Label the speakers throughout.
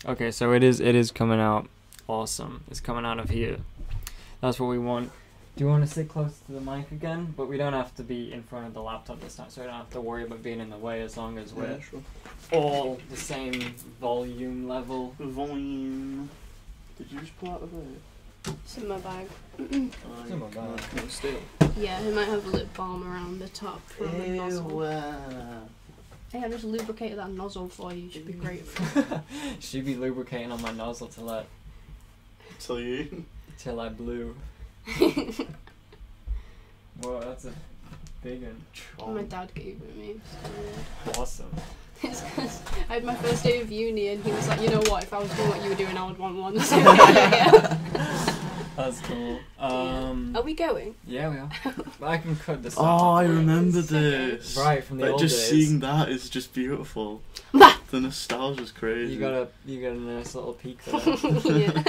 Speaker 1: Okay, so it is coming out. Awesome. It's coming out of here. That's what we want. Do you want to sit close to the mic again? But we don't have to be in front of the laptop this time, so we don't have to worry about being in the way as long as we're
Speaker 2: sure.
Speaker 1: all the same volume level.
Speaker 2: Volume. Did you just pull out of it?
Speaker 3: It's in my bag.
Speaker 1: in my bag.
Speaker 2: No, still.
Speaker 3: Yeah, it might have a lip balm around the top from the nozzle. Hey, I just lubricated that nozzle for you. Should be great for
Speaker 1: She'd be lubricating on my nozzle
Speaker 2: Till you.
Speaker 1: till I blew. Whoa, that's a big one.
Speaker 3: My dad gave it me. So.
Speaker 1: Awesome.
Speaker 3: It's because I had my first day of uni and he was like, you know what, if I was doing what you were doing, I would want one. So yeah.
Speaker 1: That's cool.
Speaker 3: Are we going?
Speaker 1: Yeah, we are. I can cut this
Speaker 2: Oh,
Speaker 1: out.
Speaker 2: I remember this.
Speaker 1: Right, from the
Speaker 2: Like,
Speaker 1: old
Speaker 2: just
Speaker 1: days.
Speaker 2: seeing that is just beautiful. The nostalgia's crazy.
Speaker 1: You got a nice little peek there.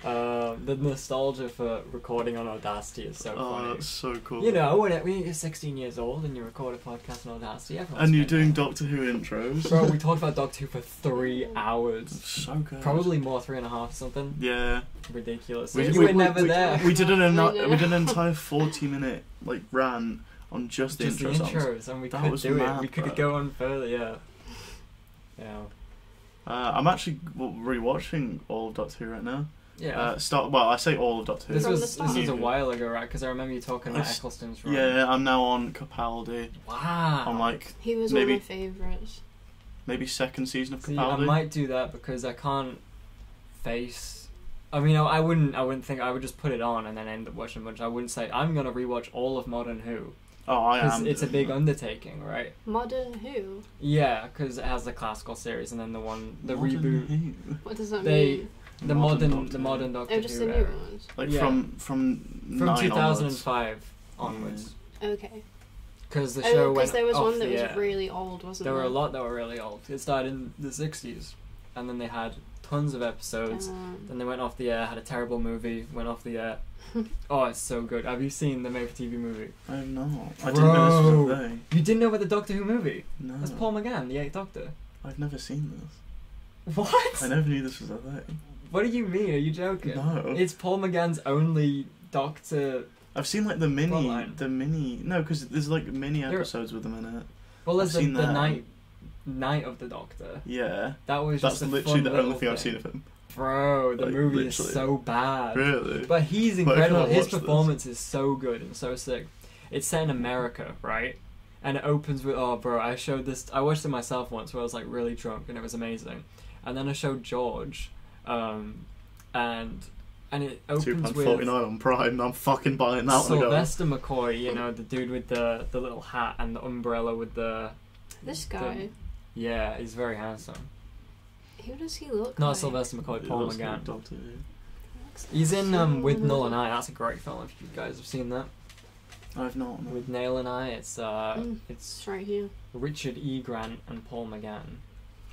Speaker 3: Yeah.
Speaker 1: The nostalgia for recording on Audacity is so
Speaker 2: Oh,
Speaker 1: funny.
Speaker 2: that's so cool.
Speaker 1: You know, when you're 16 years old and you record a podcast on Audacity, everyone's
Speaker 2: And you're
Speaker 1: been
Speaker 2: doing
Speaker 1: there.
Speaker 2: Doctor Who intros.
Speaker 1: Bro, we talked about Doctor Who for 3 hours.
Speaker 2: So good.
Speaker 1: Probably more, 3.5 something.
Speaker 2: Yeah.
Speaker 1: Ridiculous.
Speaker 3: We-
Speaker 1: you
Speaker 3: we-
Speaker 1: were never there.
Speaker 2: We did
Speaker 3: I know.
Speaker 2: we did an entire 40-minute like rant on just the
Speaker 1: Just the
Speaker 2: intro songs.
Speaker 1: intros, and we
Speaker 2: That
Speaker 1: could
Speaker 2: was
Speaker 1: do it.
Speaker 2: mad,
Speaker 1: We could
Speaker 2: bro.
Speaker 1: go on further, yeah. Yeah.
Speaker 2: I'm actually rewatching all of Doctor Who right now.
Speaker 1: Yeah.
Speaker 2: I say all of Doctor Who.
Speaker 1: this
Speaker 3: From the
Speaker 1: was
Speaker 3: start.
Speaker 1: a while ago, right? Because I remember you talking about
Speaker 2: It's-
Speaker 1: Eccleston's run.
Speaker 2: Yeah, I'm now on Capaldi.
Speaker 1: Wow.
Speaker 2: I'm like
Speaker 3: He was
Speaker 2: Maybe-
Speaker 3: one of my favourites.
Speaker 2: maybe second season of
Speaker 1: See, I
Speaker 2: Capaldi.
Speaker 1: might do that because I can't face. I mean, I wouldn't think I would just put it on and then end up watching a bunch. I wouldn't say I'm gonna rewatch all of Modern Who
Speaker 2: Oh, I
Speaker 1: because
Speaker 2: am.
Speaker 1: it's a
Speaker 2: doing
Speaker 1: big
Speaker 2: that.
Speaker 1: undertaking, right?
Speaker 3: Modern Who?
Speaker 1: Yeah, because it has the classical series and then the
Speaker 2: Modern
Speaker 1: reboot,
Speaker 2: Who?
Speaker 3: What does that
Speaker 1: They-
Speaker 3: mean?
Speaker 1: the modern Doctor
Speaker 3: Oh, just
Speaker 1: Who
Speaker 3: the new
Speaker 1: era.
Speaker 3: ones.
Speaker 2: Like
Speaker 1: Yeah.
Speaker 2: from
Speaker 1: From
Speaker 2: 9
Speaker 1: 2005 onwards,
Speaker 3: Okay.
Speaker 1: because the
Speaker 3: Oh,
Speaker 1: show
Speaker 3: because
Speaker 1: went
Speaker 3: there was
Speaker 1: off
Speaker 3: one that
Speaker 1: the
Speaker 3: was
Speaker 1: air.
Speaker 3: really old, wasn't
Speaker 1: There
Speaker 3: there?
Speaker 1: were a lot that were really old. It started in the 60s, and then they had tons of episodes. Then they went off the air, had a terrible movie, went off the air. Oh, it's so good. Have you seen the made-for-TV movie?
Speaker 2: I have not. I didn't know this was
Speaker 1: Bro.
Speaker 2: a thing.
Speaker 1: You didn't know about the Doctor Who movie?
Speaker 2: No.
Speaker 1: That's Paul McGann, the Eighth Doctor.
Speaker 2: I've never seen this.
Speaker 1: What?
Speaker 2: I never knew this was a thing.
Speaker 1: What do you mean? Are you joking?
Speaker 2: No.
Speaker 1: It's Paul McGann's only Doctor.
Speaker 2: I've seen like the
Speaker 1: Plotline.
Speaker 2: mini. No, because there's like mini
Speaker 1: There-
Speaker 2: episodes with them in it.
Speaker 1: Well, there's
Speaker 2: I've
Speaker 1: the
Speaker 2: seen that.
Speaker 1: night of the Doctor.
Speaker 2: Yeah.
Speaker 1: That was
Speaker 2: That's
Speaker 1: just a
Speaker 2: literally
Speaker 1: fun
Speaker 2: the only
Speaker 1: little
Speaker 2: thing I've seen of him.
Speaker 1: Bro, the
Speaker 2: Like,
Speaker 1: movie is
Speaker 2: literally.
Speaker 1: so bad.
Speaker 2: Really?
Speaker 1: But he's
Speaker 2: But I
Speaker 1: incredible.
Speaker 2: can't
Speaker 1: His
Speaker 2: watch this.
Speaker 1: performance is so good and so sick. It's set in America, right? And it opens with, oh, bro, I watched it myself once where I was like really drunk and it was amazing. And then I showed George, and it opens with
Speaker 2: £2.49 on Prime. And I'm fucking buying that one.
Speaker 1: Sylvester McCoy, you know, the dude with the little hat and the umbrella with the.
Speaker 3: This guy.
Speaker 1: Yeah, he's very handsome.
Speaker 3: Who does he look
Speaker 1: Not
Speaker 3: like?
Speaker 1: Sylvester McCoy, Paul McGann.
Speaker 2: Doctor Who.
Speaker 1: He's in with
Speaker 3: So-
Speaker 1: Null and I. That's a great film if you guys have seen that.
Speaker 2: I've not. No.
Speaker 1: With Nail and I, it's
Speaker 3: It's
Speaker 1: it's
Speaker 3: right here.
Speaker 1: Richard E. Grant and Paul McGann,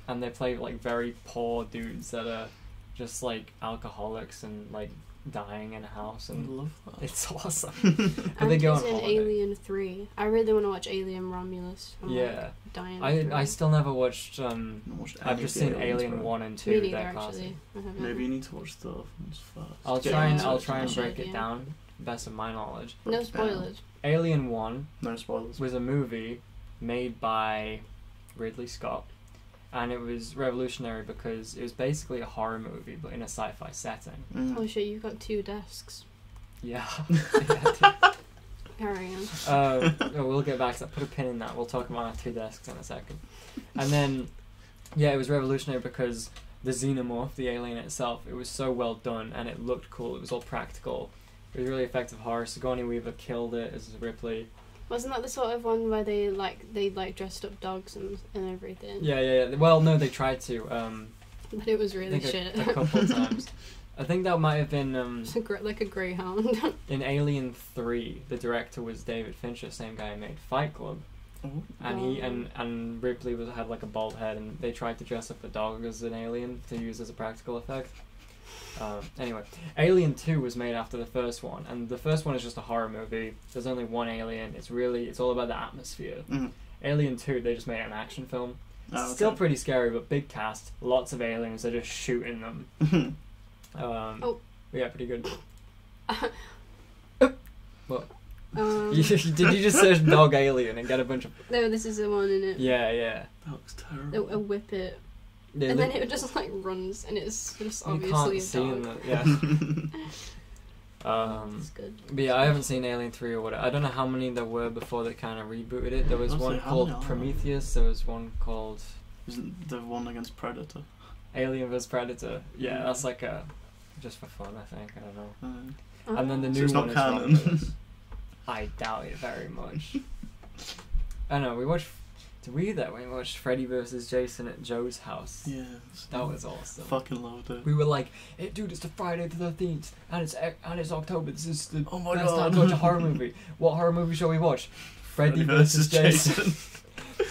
Speaker 1: and they play like very poor dudes that are just like alcoholics and like dying in a house,
Speaker 2: I
Speaker 1: and
Speaker 2: love that.
Speaker 1: it's awesome. But
Speaker 3: And
Speaker 1: they go
Speaker 3: he's
Speaker 1: on
Speaker 3: in
Speaker 1: holiday.
Speaker 3: Alien 3. I really want to watch Alien Romulus. I'm
Speaker 1: Yeah.
Speaker 3: like, dying.
Speaker 1: I
Speaker 3: for it.
Speaker 1: still never watched.
Speaker 2: Not watched
Speaker 1: I've
Speaker 2: any
Speaker 1: just
Speaker 2: of the
Speaker 1: seen
Speaker 2: Aliens,
Speaker 1: Alien
Speaker 2: bro.
Speaker 1: 1 and 2.
Speaker 3: Me neither,
Speaker 1: They're classic.
Speaker 3: actually. I haven't.
Speaker 2: Maybe you need to watch the other ones first.
Speaker 1: I'll
Speaker 2: Get
Speaker 1: try and
Speaker 2: into
Speaker 1: I'll
Speaker 2: it.
Speaker 1: try and
Speaker 3: Should,
Speaker 1: break it
Speaker 3: yeah.
Speaker 1: down, best of my knowledge.
Speaker 3: No spoilers.
Speaker 1: Alien 1
Speaker 2: No spoilers.
Speaker 1: was a movie made by Ridley Scott, and it was revolutionary because it was basically a horror movie but in a sci-fi setting.
Speaker 2: Mm.
Speaker 3: Oh shit, you've got 2 desks.
Speaker 1: Yeah.
Speaker 3: Carry on.
Speaker 1: We'll get back to that. Put a pin in that. We'll talk about our 2 desks in a second. And then, yeah, it was revolutionary because the xenomorph, the alien itself, it was so well done and it looked cool. It was all practical. It was really effective horror. Sigourney Weaver killed it as Ripley.
Speaker 3: Wasn't that the sort of one where they dressed up dogs and everything?
Speaker 1: Yeah. Well, no, they tried to.
Speaker 3: But it was
Speaker 1: I
Speaker 3: really
Speaker 1: think
Speaker 3: shit.
Speaker 1: a couple of times. I think that might have been
Speaker 3: It's like a greyhound.
Speaker 1: in Alien 3. The director was David Fincher, same guy who made Fight Club.
Speaker 2: Oh.
Speaker 1: And he and Ripley had like a bald head, and they tried to dress up a dog as an alien to use as a practical effect. Anyway, Alien 2 was made after the first one, and the first one is just a horror movie. There's only one alien. It's all about the atmosphere.
Speaker 2: Mhm.
Speaker 1: Alien 2, they just made an action film,
Speaker 2: Oh,
Speaker 1: Still
Speaker 2: okay.
Speaker 1: pretty scary, but big cast. Lots of aliens. They're just shooting them. Yeah, pretty good. Did you just search dog alien and get a bunch of?
Speaker 3: No, this is the one in it.
Speaker 1: Yeah.
Speaker 2: That looks terrible.
Speaker 3: A whippet.
Speaker 1: Yeah,
Speaker 3: And then it just like runs, and it's just
Speaker 1: you
Speaker 3: obviously
Speaker 1: can't see
Speaker 3: a dog.
Speaker 1: them. Yeah.
Speaker 3: It's good.
Speaker 1: But yeah, I haven't seen Alien 3 or whatever. I don't know how many there were before they kind of rebooted it. There was
Speaker 2: I'll
Speaker 1: one
Speaker 2: say, how
Speaker 1: called
Speaker 2: many are there?
Speaker 1: Prometheus. There was one called
Speaker 2: Isn't the one against Predator?
Speaker 1: Alien vs Predator. Yeah,
Speaker 2: Yeah.
Speaker 1: that's like a just for fun, I think. I don't know.
Speaker 2: Uh,
Speaker 1: And then the
Speaker 3: Oh.
Speaker 1: new
Speaker 2: So it's
Speaker 1: one
Speaker 2: not
Speaker 1: is
Speaker 2: canon.
Speaker 1: Romulus. I doubt it very much. I know, we watched... Did we that? We watched Freddy vs. Jason at Joe's house.
Speaker 2: yeah.
Speaker 1: That was awesome.
Speaker 2: Fucking loved it.
Speaker 1: We were like, hey, dude, it's the Friday the 13th, and it's October. This is the
Speaker 2: Oh my
Speaker 1: best
Speaker 2: God.
Speaker 1: time to watch a horror movie. What horror movie shall we watch? Freddy vs. Jason.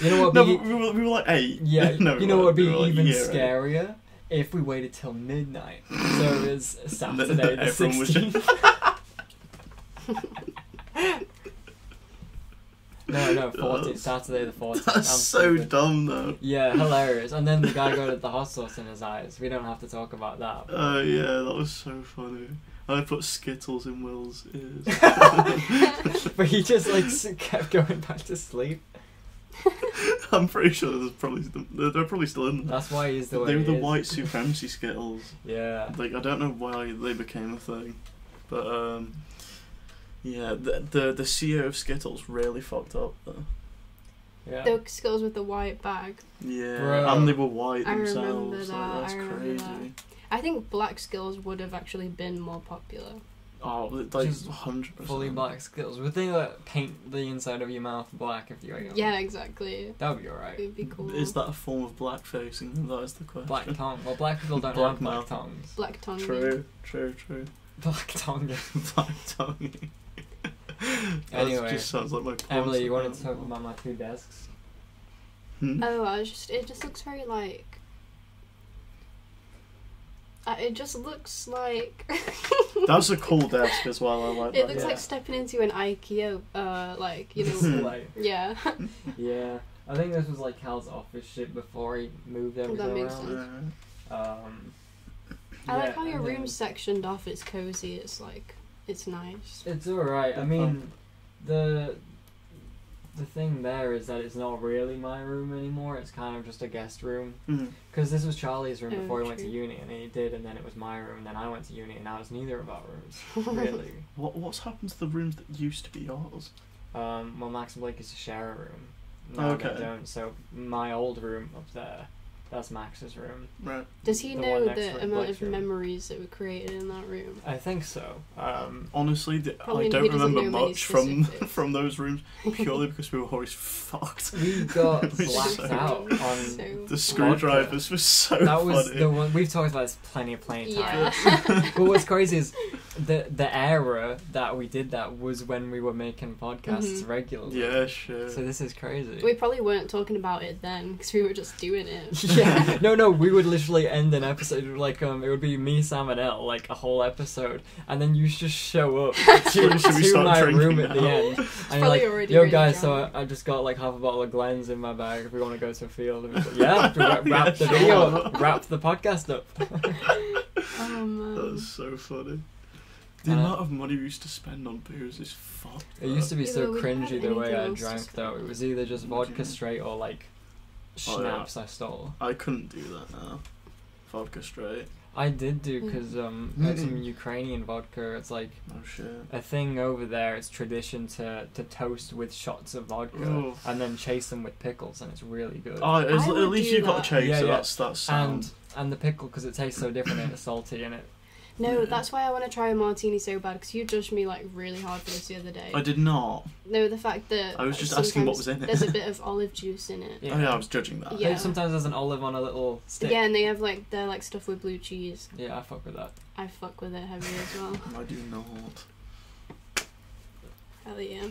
Speaker 1: You know what?
Speaker 2: No,
Speaker 1: Be,
Speaker 2: but we were like 8.
Speaker 1: yeah,
Speaker 2: No,
Speaker 1: you know what would be
Speaker 2: we were like
Speaker 1: even
Speaker 2: year eight.
Speaker 1: scarier? If we waited till midnight. So it was
Speaker 2: And then
Speaker 1: Saturday the
Speaker 2: everyone was
Speaker 1: 16th. No, 14th. Saturday the 14th.
Speaker 2: That's
Speaker 1: I'm
Speaker 2: so
Speaker 1: stupid.
Speaker 2: dumb though.
Speaker 1: Yeah, hilarious. And then the guy got the hot sauce in his eyes. We don't have to talk about that.
Speaker 2: Oh yeah, that was so funny. I put Skittles in Will's ears.
Speaker 1: But he just like kept going back to sleep.
Speaker 2: I'm pretty sure they're probably still in there.
Speaker 1: That's why he's the way
Speaker 2: They were
Speaker 1: he
Speaker 2: the
Speaker 1: is.
Speaker 2: white supremacy Skittles.
Speaker 1: Yeah.
Speaker 2: Like I don't know why they became a thing, but yeah, the CEO of Skittles really fucked up though.
Speaker 1: Yeah.
Speaker 3: The Skittles with the white bag.
Speaker 2: Yeah,
Speaker 1: Bro.
Speaker 2: and they were white
Speaker 3: I
Speaker 2: themselves.
Speaker 3: remember
Speaker 2: Like,
Speaker 3: that,
Speaker 2: that's
Speaker 3: I remember
Speaker 2: crazy.
Speaker 3: that. I think black Skittles would have actually been more popular.
Speaker 2: Oh, like
Speaker 1: Just
Speaker 2: 100%.
Speaker 1: Fully black Skittles. Would they like paint the inside of your mouth black if you ate them?
Speaker 3: Yeah, exactly.
Speaker 1: That would be alright.
Speaker 3: It'd be cool.
Speaker 2: Is that a form of blackfacing? That is the question.
Speaker 1: Black tongue. Well, black people don't
Speaker 2: Black
Speaker 1: have black
Speaker 2: mouth.
Speaker 1: tongues.
Speaker 3: Black tongue.
Speaker 2: True.
Speaker 1: Black tongue.
Speaker 2: Black tongue.
Speaker 1: Anyway,
Speaker 2: That just sounds like my.
Speaker 1: Emily, you wanted
Speaker 2: concept
Speaker 1: to talk
Speaker 2: now.
Speaker 1: about my 2 desks?
Speaker 2: Hmm?
Speaker 3: Oh, it just looks very like. It just looks like.
Speaker 2: That's a cool desk as well. I like
Speaker 3: It
Speaker 2: that.
Speaker 3: looks
Speaker 1: Yeah.
Speaker 3: like stepping into an IKEA, like you know.
Speaker 1: Display.
Speaker 3: Yeah.
Speaker 1: Yeah. I think this was like Cal's office shit before he moved everything
Speaker 3: makes
Speaker 1: around.
Speaker 3: sense. I like how your
Speaker 1: and then-
Speaker 3: room's sectioned off. It's cozy. It's like it's nice.
Speaker 1: It's alright. I mean, the thing there is that it's not really my room anymore. It's kind of just a guest room.
Speaker 2: Mhm.
Speaker 1: Because this was Charlie's room
Speaker 3: Oh,
Speaker 1: before he went to
Speaker 3: true.
Speaker 1: uni, and he did, and then it was my room, and then I went to uni, and now it's neither of our rooms. Really.
Speaker 2: What's happened to the rooms that used to be yours?
Speaker 1: Well, Max and Blake used to share a room. Now
Speaker 2: Okay.
Speaker 1: they don't. So my old room up there, that's Max's room.
Speaker 2: Right.
Speaker 3: Does he
Speaker 1: The
Speaker 3: know
Speaker 1: one next
Speaker 3: the
Speaker 1: to
Speaker 3: amount
Speaker 1: Blake's
Speaker 3: of
Speaker 1: room.
Speaker 3: memories that were created in that room?
Speaker 1: I think so.
Speaker 2: Honestly,
Speaker 3: Probably
Speaker 2: I
Speaker 3: he
Speaker 2: don't
Speaker 3: doesn't
Speaker 2: remember
Speaker 3: know many
Speaker 2: much from
Speaker 3: specifics.
Speaker 2: from those rooms purely because we were always fucked.
Speaker 1: We got
Speaker 2: It was
Speaker 1: blacked
Speaker 2: so-
Speaker 1: out on
Speaker 3: So-
Speaker 2: The screwdrivers were so
Speaker 1: that was
Speaker 2: funny.
Speaker 1: the one we've talked about this plenty of times.
Speaker 3: Yeah.
Speaker 1: But what's crazy is the era that we did that was when we were making podcasts
Speaker 3: Mhm.
Speaker 1: regularly.
Speaker 2: Yeah, sure.
Speaker 1: So this is crazy.
Speaker 3: We probably weren't talking about it then because we were just doing it.
Speaker 1: Yeah, no, we would literally end an episode like it would be me, Sam, and Elle, like a whole episode, and then you just show up to
Speaker 2: Should we start
Speaker 1: my
Speaker 2: drinking
Speaker 1: room at the
Speaker 2: now?
Speaker 1: end, and you're
Speaker 3: probably
Speaker 1: like,
Speaker 3: already
Speaker 1: yo
Speaker 3: really
Speaker 1: guys,
Speaker 3: drunk.
Speaker 1: so I just got like half a bottle of Glens in my bag if we want to go to a field. And it's like, yeah, to wrap
Speaker 2: Yeah,
Speaker 1: the
Speaker 2: sure.
Speaker 1: video, up, wrap the podcast up.
Speaker 3: Oh man.
Speaker 2: That was so funny. The amount of money we used to spend on booze is fucked.
Speaker 1: It used to be
Speaker 3: Yeah,
Speaker 1: so
Speaker 3: but we didn't
Speaker 1: cringy
Speaker 3: have
Speaker 1: the way
Speaker 3: anything
Speaker 1: I
Speaker 3: else to
Speaker 1: drank though. It
Speaker 3: spend.
Speaker 1: was either just vodka
Speaker 2: Yeah.
Speaker 1: straight or like
Speaker 2: Oh, yeah.
Speaker 1: schnapps I stole.
Speaker 2: I couldn't do that now. Vodka straight.
Speaker 1: I did do
Speaker 3: Mm.
Speaker 1: because I had some Ukrainian vodka. It's like
Speaker 2: Oh shit.
Speaker 1: a thing over there. It's tradition to toast with shots of vodka
Speaker 2: Oof.
Speaker 1: and then chase them with pickles, and it's really good.
Speaker 2: Oh, at
Speaker 3: I would
Speaker 2: least
Speaker 3: do
Speaker 2: you've got a
Speaker 3: that.
Speaker 2: chase,
Speaker 1: Yeah,
Speaker 2: so
Speaker 1: yeah.
Speaker 2: that's sound.
Speaker 1: and the pickle because it tastes so different and it's salty and it.
Speaker 3: No,
Speaker 2: Yeah.
Speaker 3: that's why I want to try a martini so bad because you judged me like really hard for this the other day.
Speaker 2: I did not.
Speaker 3: No, the fact that
Speaker 2: I was just asking what was in it.
Speaker 3: There's a bit of olive juice in it.
Speaker 2: Oh yeah, I was judging that.
Speaker 3: Yeah.
Speaker 1: Sometimes there's an olive on a little stick.
Speaker 3: Yeah, and they have like they're like stuff with blue cheese.
Speaker 1: Yeah, I fuck with that.
Speaker 3: I fuck with it heavy as well.
Speaker 2: I do not.
Speaker 3: Hell yeah.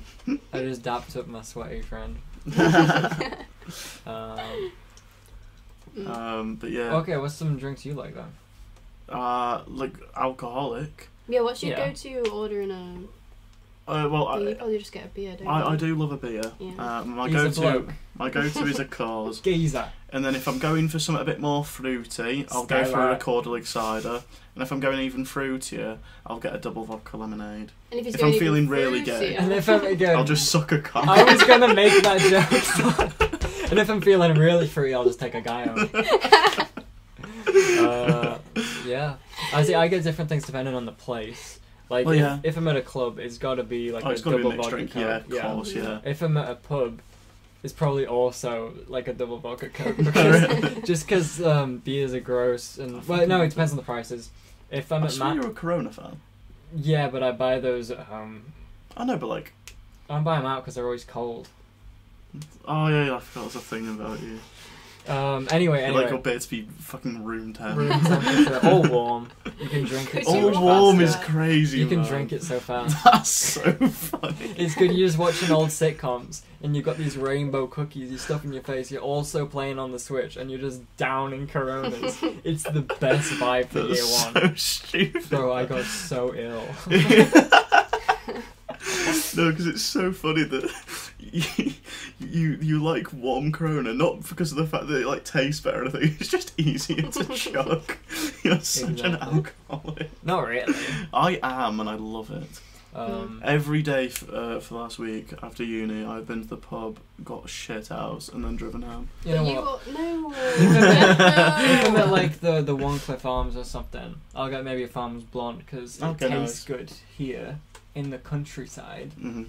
Speaker 1: I just dapped up my sweaty friend. Um,
Speaker 3: Mm.
Speaker 2: But yeah.
Speaker 1: okay, what's some drinks you like then?
Speaker 2: Like alcoholic.
Speaker 3: Yeah, what's your
Speaker 1: Yeah.
Speaker 3: go-to order in
Speaker 2: Well,
Speaker 3: You probably just get a beer, don't
Speaker 2: I
Speaker 3: you?
Speaker 2: do love a beer.
Speaker 3: Yeah.
Speaker 1: He's a bloke.
Speaker 2: My go-to is a Coors.
Speaker 1: Geezer.
Speaker 2: And then if I'm going for something a bit more fruity, I'll go for
Speaker 1: Stella.
Speaker 2: a Cordial cider. And if I'm going even fruitier, I'll get a double vodka lemonade.
Speaker 3: And if, he's
Speaker 2: If
Speaker 3: going
Speaker 2: I'm feeling
Speaker 3: even
Speaker 2: really gay.
Speaker 3: fruitier-
Speaker 1: And if I'm again,
Speaker 2: I'll just suck a cock.
Speaker 1: I was gonna make that joke. And if I'm feeling really free, I'll just take a guy home. Yeah. I get different things depending on the place. Like,
Speaker 2: Well, yeah.
Speaker 1: if I'm at a club, it's got to be like
Speaker 2: It's
Speaker 1: a
Speaker 2: got to be
Speaker 1: double
Speaker 2: a mixed
Speaker 1: vodka
Speaker 2: drink. Yeah,
Speaker 1: Coke.
Speaker 2: of course, yeah.
Speaker 1: If I'm at a pub, it's probably also like a double vodka Coke. Because, just because beers are gross. And well, no, it depends on the prices. If I'm
Speaker 2: I
Speaker 1: at
Speaker 2: swear
Speaker 1: Ma-
Speaker 2: you're a Corona fan.
Speaker 1: yeah, but I buy those at home.
Speaker 2: I know, but like...
Speaker 1: I don't buy them out because they're always cold.
Speaker 2: Oh, yeah, I forgot there's a thing about you.
Speaker 1: Anyway.
Speaker 2: You like your beer to be fucking room temp.
Speaker 1: Room temperature, all warm. You can drink it.
Speaker 3: Could
Speaker 1: so
Speaker 3: you
Speaker 2: All
Speaker 1: much
Speaker 2: warm is
Speaker 1: faster.
Speaker 2: crazy,
Speaker 1: You can
Speaker 2: man.
Speaker 1: drink it so fast.
Speaker 2: That's so funny.
Speaker 1: It's good. You're just watching old sitcoms, and you've got these rainbow cookies. You stuff in your face. You're also playing on the Switch, and you're just downing Coronas. It's the best vibe for
Speaker 2: That's
Speaker 1: year one.
Speaker 2: so stupid.
Speaker 1: Bro, I got so ill.
Speaker 2: No, because it's so funny that you like warm Corona, not because of the fact that it like tastes better or anything. It's just easier to chug. You're such an
Speaker 1: Exactly.
Speaker 2: alcoholic.
Speaker 1: Not really.
Speaker 2: I am, and I love it.
Speaker 1: Um,
Speaker 2: Every day for last week after uni, I've been to the pub, got shit house, and then driven home.
Speaker 1: you know
Speaker 3: But
Speaker 1: what?
Speaker 3: No.
Speaker 1: If I'm at like the Warncliffe Arms or something, I'll get maybe a Farmer's Blonde because it
Speaker 2: Okay,
Speaker 1: tastes
Speaker 2: nice.
Speaker 1: good here in the countryside,
Speaker 2: Mm-hmm.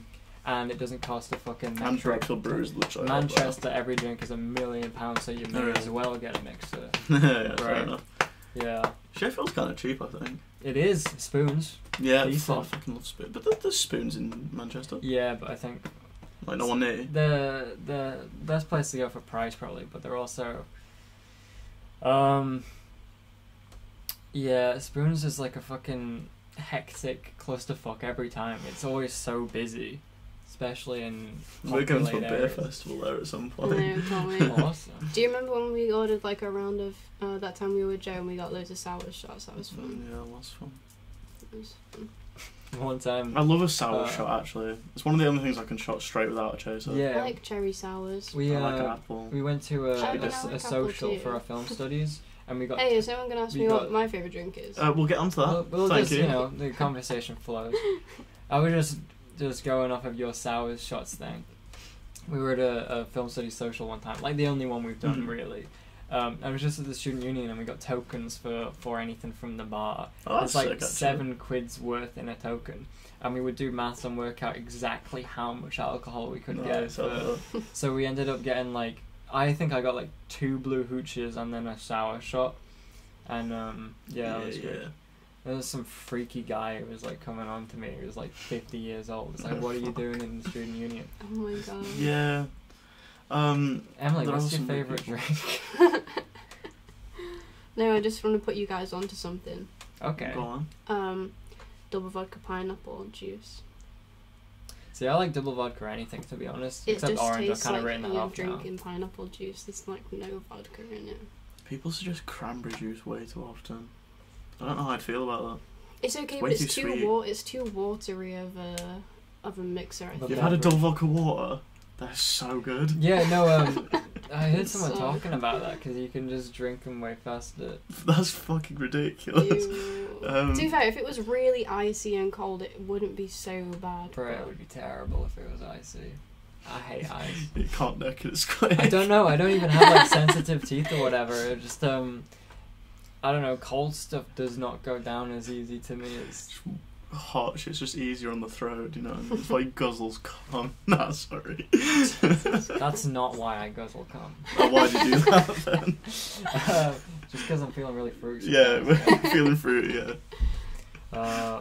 Speaker 1: and it doesn't cost a fucking
Speaker 2: And
Speaker 1: metric.
Speaker 2: Drexel Brews, which I love
Speaker 1: Manchester, every drink is £1 million, so you may
Speaker 2: Alright.
Speaker 1: as well get a mixer.
Speaker 2: that. Yeah, fair
Speaker 1: Right.
Speaker 2: enough.
Speaker 1: Yeah,
Speaker 2: Sheffield's kind of cheap, I think.
Speaker 1: it is spoons.
Speaker 2: Yeah,
Speaker 1: Decent.
Speaker 2: I fucking love spoons. But there's spoons in Manchester.
Speaker 1: Yeah, but I think
Speaker 2: Like, no one near you.
Speaker 1: the best place to go for price probably, but they're also, yeah, spoons is like a fucking hectic clusterfuck every time. It's always so busy, especially in
Speaker 2: We're going to a
Speaker 1: populated
Speaker 2: beer
Speaker 1: areas.
Speaker 2: festival there at some
Speaker 3: I
Speaker 2: point.
Speaker 3: know, can't wait.
Speaker 1: Awesome.
Speaker 3: Do you remember when we ordered like a round of that time we were with Joe and we got loads of sour shots? That was fun.
Speaker 2: Yeah, that's fun.
Speaker 3: It was fun.
Speaker 1: One time,
Speaker 2: I love a sour
Speaker 1: Uh,
Speaker 2: shot, actually. It's one of the only things I can shot straight without a chaser.
Speaker 3: I
Speaker 1: yeah,
Speaker 3: like cherry sours.
Speaker 1: we
Speaker 2: I like an apple.
Speaker 1: we went to
Speaker 3: I
Speaker 1: a
Speaker 3: like apple
Speaker 1: social
Speaker 3: too.
Speaker 1: for our film studies, and we got.
Speaker 3: Hey, is anyone gonna ask
Speaker 1: we
Speaker 3: me
Speaker 1: got-
Speaker 3: what my favourite drink is?
Speaker 2: We'll get onto that.
Speaker 1: We'll
Speaker 2: Thank
Speaker 1: just,
Speaker 2: you.
Speaker 1: the conversation flows. I was just going off of your sour shots thing. We were at a film study social one time, like the only one we've done
Speaker 2: Mhm.
Speaker 1: really. I was just at the student union and we got tokens for anything from the bar.
Speaker 2: Oh,
Speaker 1: It's
Speaker 2: that's
Speaker 1: like
Speaker 2: sick, actually.
Speaker 1: £7 worth in a token, and we would do maths and work out exactly how much alcohol we could get.
Speaker 2: Nice, I love that.
Speaker 1: So we ended up getting like, I think I got like 2 blue hooches and then a sour shot, and yeah, that was good. There was some freaky guy who was like coming on to me. He was like 50 years old. It's like, what are you doing in the student union?
Speaker 3: Oh my god.
Speaker 2: Yeah.
Speaker 1: Emily,
Speaker 2: There
Speaker 1: what's
Speaker 2: are
Speaker 1: your
Speaker 2: some
Speaker 1: favourite
Speaker 2: people.
Speaker 1: drink?
Speaker 3: No, I just want to put you guys onto something.
Speaker 1: Okay.
Speaker 2: Go on.
Speaker 3: Double vodka pineapple juice.
Speaker 1: See, I like double vodka or anything, to be honest.
Speaker 3: It
Speaker 1: Except
Speaker 3: just
Speaker 1: orange, I've
Speaker 3: tastes
Speaker 1: kind of
Speaker 3: like
Speaker 1: written that
Speaker 3: you're
Speaker 1: off now.
Speaker 3: drinking pineapple juice. There's like no vodka in it.
Speaker 2: People suggest cranberry juice way too often. I don't know how I'd feel about that.
Speaker 3: It's okay,
Speaker 2: Way
Speaker 3: but it's
Speaker 2: too
Speaker 3: too
Speaker 2: sweet.
Speaker 3: it's too watery of a mixer. I
Speaker 1: But
Speaker 3: think.
Speaker 2: You've had a
Speaker 1: beverage.
Speaker 2: double vodka water? They're so good.
Speaker 1: Yeah, no, I heard someone
Speaker 3: So-
Speaker 1: talking about that because you can just drink them way faster.
Speaker 2: That's fucking ridiculous.
Speaker 3: Ew.
Speaker 2: Um,
Speaker 3: To be fair, if it was really icy and cold, it wouldn't be so bad.
Speaker 1: Bro, it
Speaker 3: but-
Speaker 1: would be terrible if it was icy. I hate ice.
Speaker 2: You can't neck it as quick.
Speaker 1: I don't know. I don't even have like sensitive teeth or whatever. It just I don't know. Cold stuff does not go down as easy to me as.
Speaker 2: Hot shit's just easier on the throat, you know. It's like guzzles cum. Nah, sorry.
Speaker 1: That's not why I guzzle cum.
Speaker 2: Oh, why'd you do that then?
Speaker 1: Just because I'm feeling really fruity.
Speaker 2: Yeah, feeling fruity, yeah.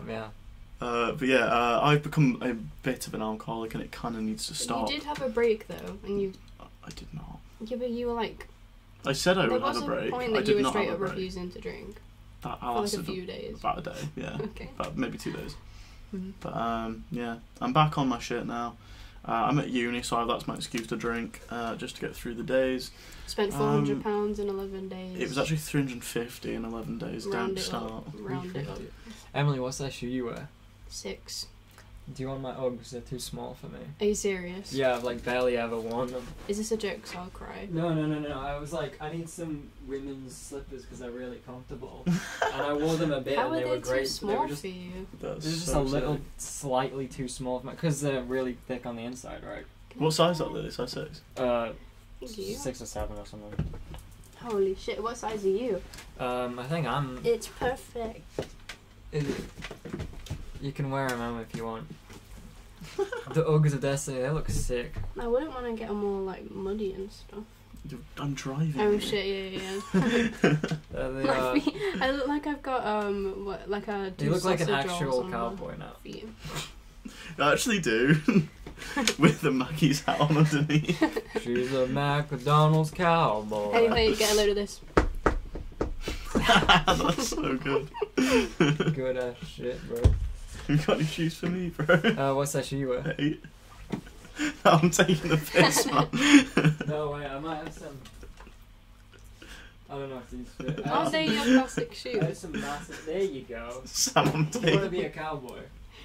Speaker 1: Yeah.
Speaker 2: But yeah, I've become a bit of an alcoholic and it kind of needs to stop.
Speaker 3: You did have a break though, and you
Speaker 2: I did not.
Speaker 3: yeah, but you were like
Speaker 2: I said I
Speaker 3: there
Speaker 2: would have
Speaker 3: was
Speaker 2: a
Speaker 3: a
Speaker 2: break.
Speaker 3: point
Speaker 2: I
Speaker 3: that
Speaker 2: did
Speaker 3: you were
Speaker 2: not
Speaker 3: straight
Speaker 2: have
Speaker 3: up
Speaker 2: a break.
Speaker 3: refusing to drink
Speaker 2: That
Speaker 3: for like a
Speaker 2: lasted
Speaker 3: few days.
Speaker 2: about a day, yeah.
Speaker 3: Okay.
Speaker 2: About maybe 2 days.
Speaker 3: Mhm.
Speaker 2: But yeah, I'm back on my shit now. I'm at uni, so that's my excuse to drink, just to get through the days.
Speaker 3: Spent £400 in 11 days.
Speaker 2: It was actually 350 in 11 days.
Speaker 3: Round
Speaker 2: Don't
Speaker 3: it
Speaker 2: start.
Speaker 3: up. Round it up.
Speaker 1: Emily, what's that shoe you wear?
Speaker 3: 6.
Speaker 1: Do you want my Uggs? They're too small for me.
Speaker 3: Are you serious?
Speaker 1: Yeah, I've like barely ever worn them.
Speaker 3: Is this a joke? 'Cause I'll cry.
Speaker 1: No. I was like, I need some women's slippers because they're really comfortable. And I wore them a bit
Speaker 3: How
Speaker 1: and
Speaker 3: are
Speaker 1: they
Speaker 3: they
Speaker 1: were great.
Speaker 3: too small
Speaker 1: they were just,
Speaker 3: for you?
Speaker 2: That's
Speaker 1: they're just
Speaker 2: so
Speaker 1: a little,
Speaker 2: sick.
Speaker 1: slightly too small for me because they're really thick on the inside, right?
Speaker 2: What size are they? Size 6?
Speaker 3: Thank you.
Speaker 1: 6 or 7 or something.
Speaker 3: Holy shit! What size are you?
Speaker 1: I think I'm.
Speaker 3: It's perfect.
Speaker 1: You can wear them if you want. The Uggs of Destiny, they look sick.
Speaker 3: I wouldn't want to get them all like muddy and stuff.
Speaker 2: I'm driving.
Speaker 3: Oh
Speaker 2: you.
Speaker 3: shit! Yeah.
Speaker 1: They,
Speaker 3: I look like I've got what like a.
Speaker 1: you look like an
Speaker 3: sausage rolls
Speaker 1: actual
Speaker 3: on my
Speaker 1: cowboy now.
Speaker 3: feet.
Speaker 2: I actually do. With the Mackey's hat on underneath.
Speaker 1: She's a McDonald's cowboy.
Speaker 3: Anyway, get a load of this.
Speaker 2: That's so good.
Speaker 1: Good ass shit, bro.
Speaker 2: You got any shoes for me, bro?
Speaker 1: What's that shoe you wear?
Speaker 2: Hey. I'm taking the piss, man.
Speaker 1: No, wait, I might have some. I don't know if these fit.
Speaker 3: Are they your plastic
Speaker 1: I
Speaker 3: shoes?
Speaker 1: have some massive. There you go.
Speaker 2: Sam, I'm
Speaker 1: You want to
Speaker 2: taking.
Speaker 1: be a cowboy?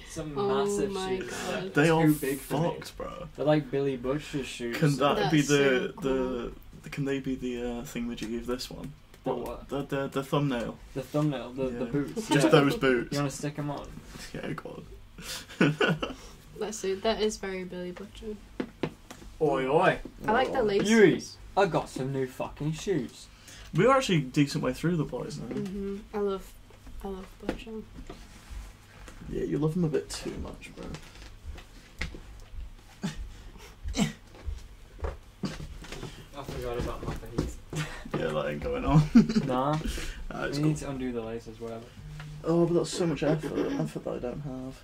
Speaker 1: Some
Speaker 3: Oh
Speaker 1: massive
Speaker 3: my
Speaker 1: shoes.
Speaker 3: God.
Speaker 1: They're
Speaker 2: They are
Speaker 1: too big for me.
Speaker 2: fucked, bro.
Speaker 1: They're like Billy Butcher's shoes.
Speaker 2: Can that
Speaker 3: That's
Speaker 2: be
Speaker 3: so cool.
Speaker 2: Can they be the thing that you give this one?
Speaker 1: The what?
Speaker 2: The thumbnail.
Speaker 1: The thumbnail, the
Speaker 2: Yeah.
Speaker 1: boots.
Speaker 2: Just
Speaker 1: Yeah.
Speaker 2: those boots.
Speaker 1: You want to stick them on?
Speaker 2: Yeah, God.
Speaker 3: Let's see. That is very Billy Butcher.
Speaker 1: Oi, oi.
Speaker 3: I like the laces.
Speaker 1: Yui, I got some new fucking shoes.
Speaker 2: We were actually a decent way through the boys now.
Speaker 3: I love Butcher.
Speaker 2: Yeah, you love them a bit too much, bro.
Speaker 1: I forgot about my face.
Speaker 2: Yeah, that ain't going on.
Speaker 1: Nah,
Speaker 2: It's
Speaker 1: we
Speaker 2: cool.
Speaker 1: need to undo the laces, whatever.
Speaker 2: Oh, but that's so much effort that I don't have.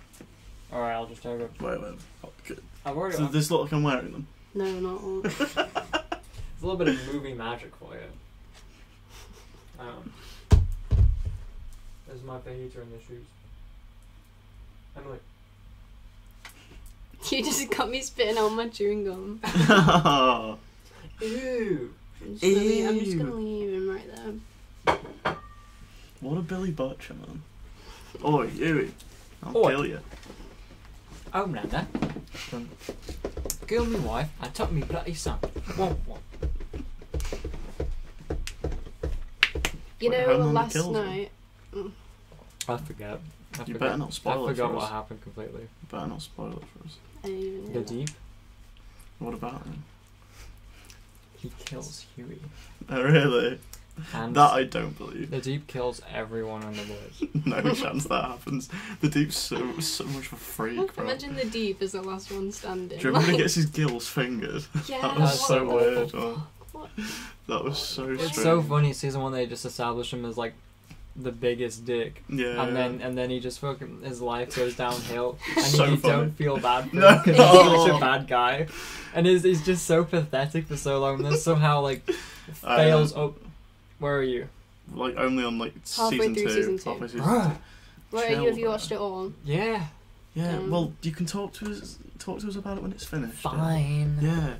Speaker 1: Alright, I'll just take it.
Speaker 2: Wait. Oh, good.
Speaker 1: I've already.
Speaker 2: So this look like I'm wearing them.
Speaker 3: No, not all.
Speaker 1: It's a little bit of movie magic for you. There's my fajita in the shoes. Emily.
Speaker 3: You just got me spitting out my chewing gum.
Speaker 1: Ew.
Speaker 3: I'm just
Speaker 2: Ew.
Speaker 3: gonna leave him right there.
Speaker 2: What a Billy Butcher, man. Oi, Yui. I'll
Speaker 1: Oi.
Speaker 2: kill you.
Speaker 1: Oh, Nanda. Kill me wife, I took me bloody son. Womp womp.
Speaker 3: You
Speaker 2: Wait,
Speaker 3: know,
Speaker 2: Homelander
Speaker 3: last
Speaker 2: kills him.
Speaker 3: night.
Speaker 1: I forget.
Speaker 2: You better not spoil
Speaker 1: I
Speaker 2: it
Speaker 1: forgot
Speaker 2: for
Speaker 1: what
Speaker 2: us.
Speaker 1: happened completely.
Speaker 2: You better not spoil it for us.
Speaker 3: I didn't even
Speaker 1: The
Speaker 3: hear that.
Speaker 1: Deep,
Speaker 2: What about him?
Speaker 1: he kills Huey.
Speaker 2: Oh, really?
Speaker 1: And
Speaker 2: That I don't believe.
Speaker 1: the Deep kills everyone in the boys.
Speaker 2: No chance that happens. The Deep's so much of a freak, bro.
Speaker 3: Imagine the Deep is the last one standing.
Speaker 2: Do you remember when he
Speaker 3: Like,
Speaker 2: gets his gills fingered?
Speaker 3: yeah,
Speaker 2: That was
Speaker 1: That's
Speaker 2: so
Speaker 1: what
Speaker 2: weird,
Speaker 1: the
Speaker 2: man.
Speaker 3: What?
Speaker 2: That was so
Speaker 1: It's
Speaker 2: strange.
Speaker 1: so funny. Season 1, they just establish him as like the biggest dick,
Speaker 2: Yeah.
Speaker 1: and then he just fucking his life goes downhill, and
Speaker 2: So
Speaker 1: you
Speaker 2: funny.
Speaker 1: don't feel bad for
Speaker 2: No.
Speaker 1: him because he's such a bad guy, and he's just so pathetic for so long. And then somehow like fails up. Where are you?
Speaker 2: Like only on like
Speaker 3: Halfway
Speaker 2: season
Speaker 3: through
Speaker 2: 2.
Speaker 3: season 2.
Speaker 2: Halfway through
Speaker 1: Bruh.
Speaker 2: season 2.
Speaker 3: Where are
Speaker 2: Chill,
Speaker 3: you? Have you
Speaker 2: bro.
Speaker 3: watched it all?
Speaker 1: Yeah,
Speaker 2: Yeah. Well, you can talk to us about it when it's finished. yeah.
Speaker 1: fine.
Speaker 2: Yeah.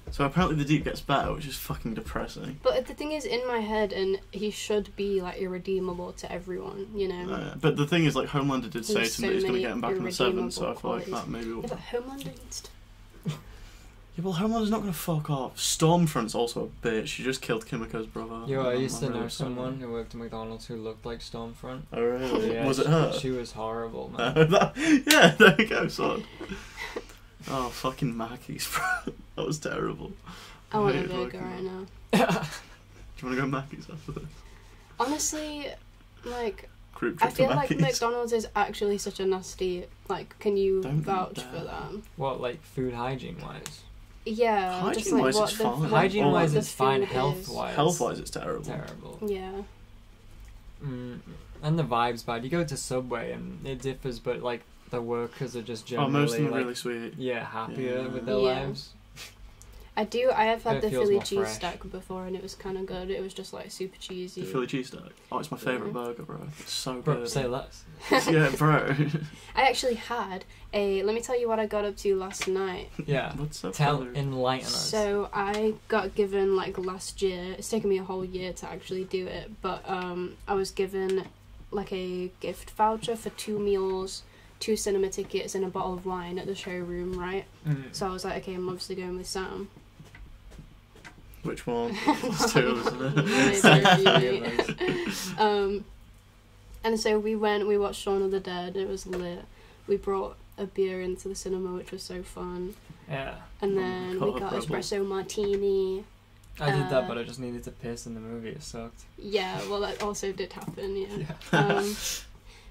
Speaker 2: So apparently the Deep gets better, which is fucking depressing.
Speaker 3: But the thing is, in my head, and he should be like irredeemable to everyone, you know.
Speaker 2: But the thing is, like Homelander did say
Speaker 3: There's
Speaker 2: to him that he's
Speaker 3: so
Speaker 2: going to
Speaker 3: many
Speaker 2: get him back in the 7th, so I feel like
Speaker 3: irredeemable
Speaker 2: that maybe will.
Speaker 3: Yeah, but Homelander needs to.
Speaker 2: Yeah, well, Homelander's not going to fuck off. Stormfront's also a bitch. She just killed Kimiko's brother.
Speaker 1: Yo, I
Speaker 2: I'm
Speaker 1: used to
Speaker 2: really
Speaker 1: know
Speaker 2: upset with
Speaker 1: someone
Speaker 2: it.
Speaker 1: who worked at McDonald's who looked like Stormfront.
Speaker 2: Oh, really?
Speaker 1: Yeah,
Speaker 2: Was it her?
Speaker 1: She was horrible, man.
Speaker 2: Yeah, there you go, son. Oh, fucking Mackey's, bro. That was terrible.
Speaker 3: I want a
Speaker 2: hate
Speaker 3: burger
Speaker 2: working
Speaker 3: right
Speaker 2: there.
Speaker 3: now.
Speaker 2: Do you want to go Mackey's after this?
Speaker 3: Honestly, like,
Speaker 2: Group
Speaker 3: I
Speaker 2: trip
Speaker 3: feel
Speaker 2: to
Speaker 3: like
Speaker 2: Mackey's.
Speaker 3: McDonald's is actually such a nasty. Like, can you
Speaker 2: Don't
Speaker 3: vouch
Speaker 2: do
Speaker 3: for
Speaker 2: that.
Speaker 3: that?
Speaker 1: What, like food hygiene wise?
Speaker 3: Yeah, just like
Speaker 2: Hygiene-wise,
Speaker 3: what
Speaker 2: it's
Speaker 3: the
Speaker 2: fine.
Speaker 3: what
Speaker 1: Hygiene wise,
Speaker 3: the
Speaker 1: it's fine.
Speaker 3: food
Speaker 1: Health
Speaker 3: is.
Speaker 1: wise,
Speaker 2: Health-wise, it's terrible.
Speaker 1: terrible.
Speaker 3: Yeah.
Speaker 1: And the vibes bad. You go to Subway and it differs, but like the workers are just
Speaker 2: Oh,
Speaker 1: generally
Speaker 2: most of them are
Speaker 1: like,
Speaker 2: really sweet.
Speaker 1: yeah, happier
Speaker 2: Yeah.
Speaker 1: with their
Speaker 3: Yeah.
Speaker 1: lives.
Speaker 3: I have had
Speaker 1: It
Speaker 3: the
Speaker 1: feels
Speaker 3: Philly
Speaker 1: more fresh.
Speaker 3: cheese stack before, and it was kind of good. It was just like super cheesy.
Speaker 2: The Philly cheesesteak. Oh, it's my favourite
Speaker 3: Yeah.
Speaker 2: burger, bro. It's so
Speaker 1: Bro,
Speaker 2: good.
Speaker 1: say less.
Speaker 2: Yeah, bro.
Speaker 3: I actually had a. Let me tell you what I got up to last night.
Speaker 1: Yeah.
Speaker 2: What's up,
Speaker 1: Tell,
Speaker 2: brother?
Speaker 1: enlighten us.
Speaker 3: So I got given like last year. It's taken me a whole year to actually do it, but I was given like a gift voucher for 2 meals 2 cinema tickets and a bottle of wine at the showroom, right?
Speaker 1: Mm.
Speaker 3: So I was like, okay, I'm obviously going with Sam.
Speaker 2: Which one? There's 2, isn't
Speaker 3: Neither
Speaker 2: it?
Speaker 3: of you. And so we watched Shaun of the Dead. It was lit. We brought a beer into the cinema, which was so fun.
Speaker 1: Yeah.
Speaker 3: And then we got espresso martini.
Speaker 1: I did that, but I just needed to piss in the movie. It sucked.
Speaker 3: Yeah, well, that also did happen, yeah.
Speaker 1: Yeah.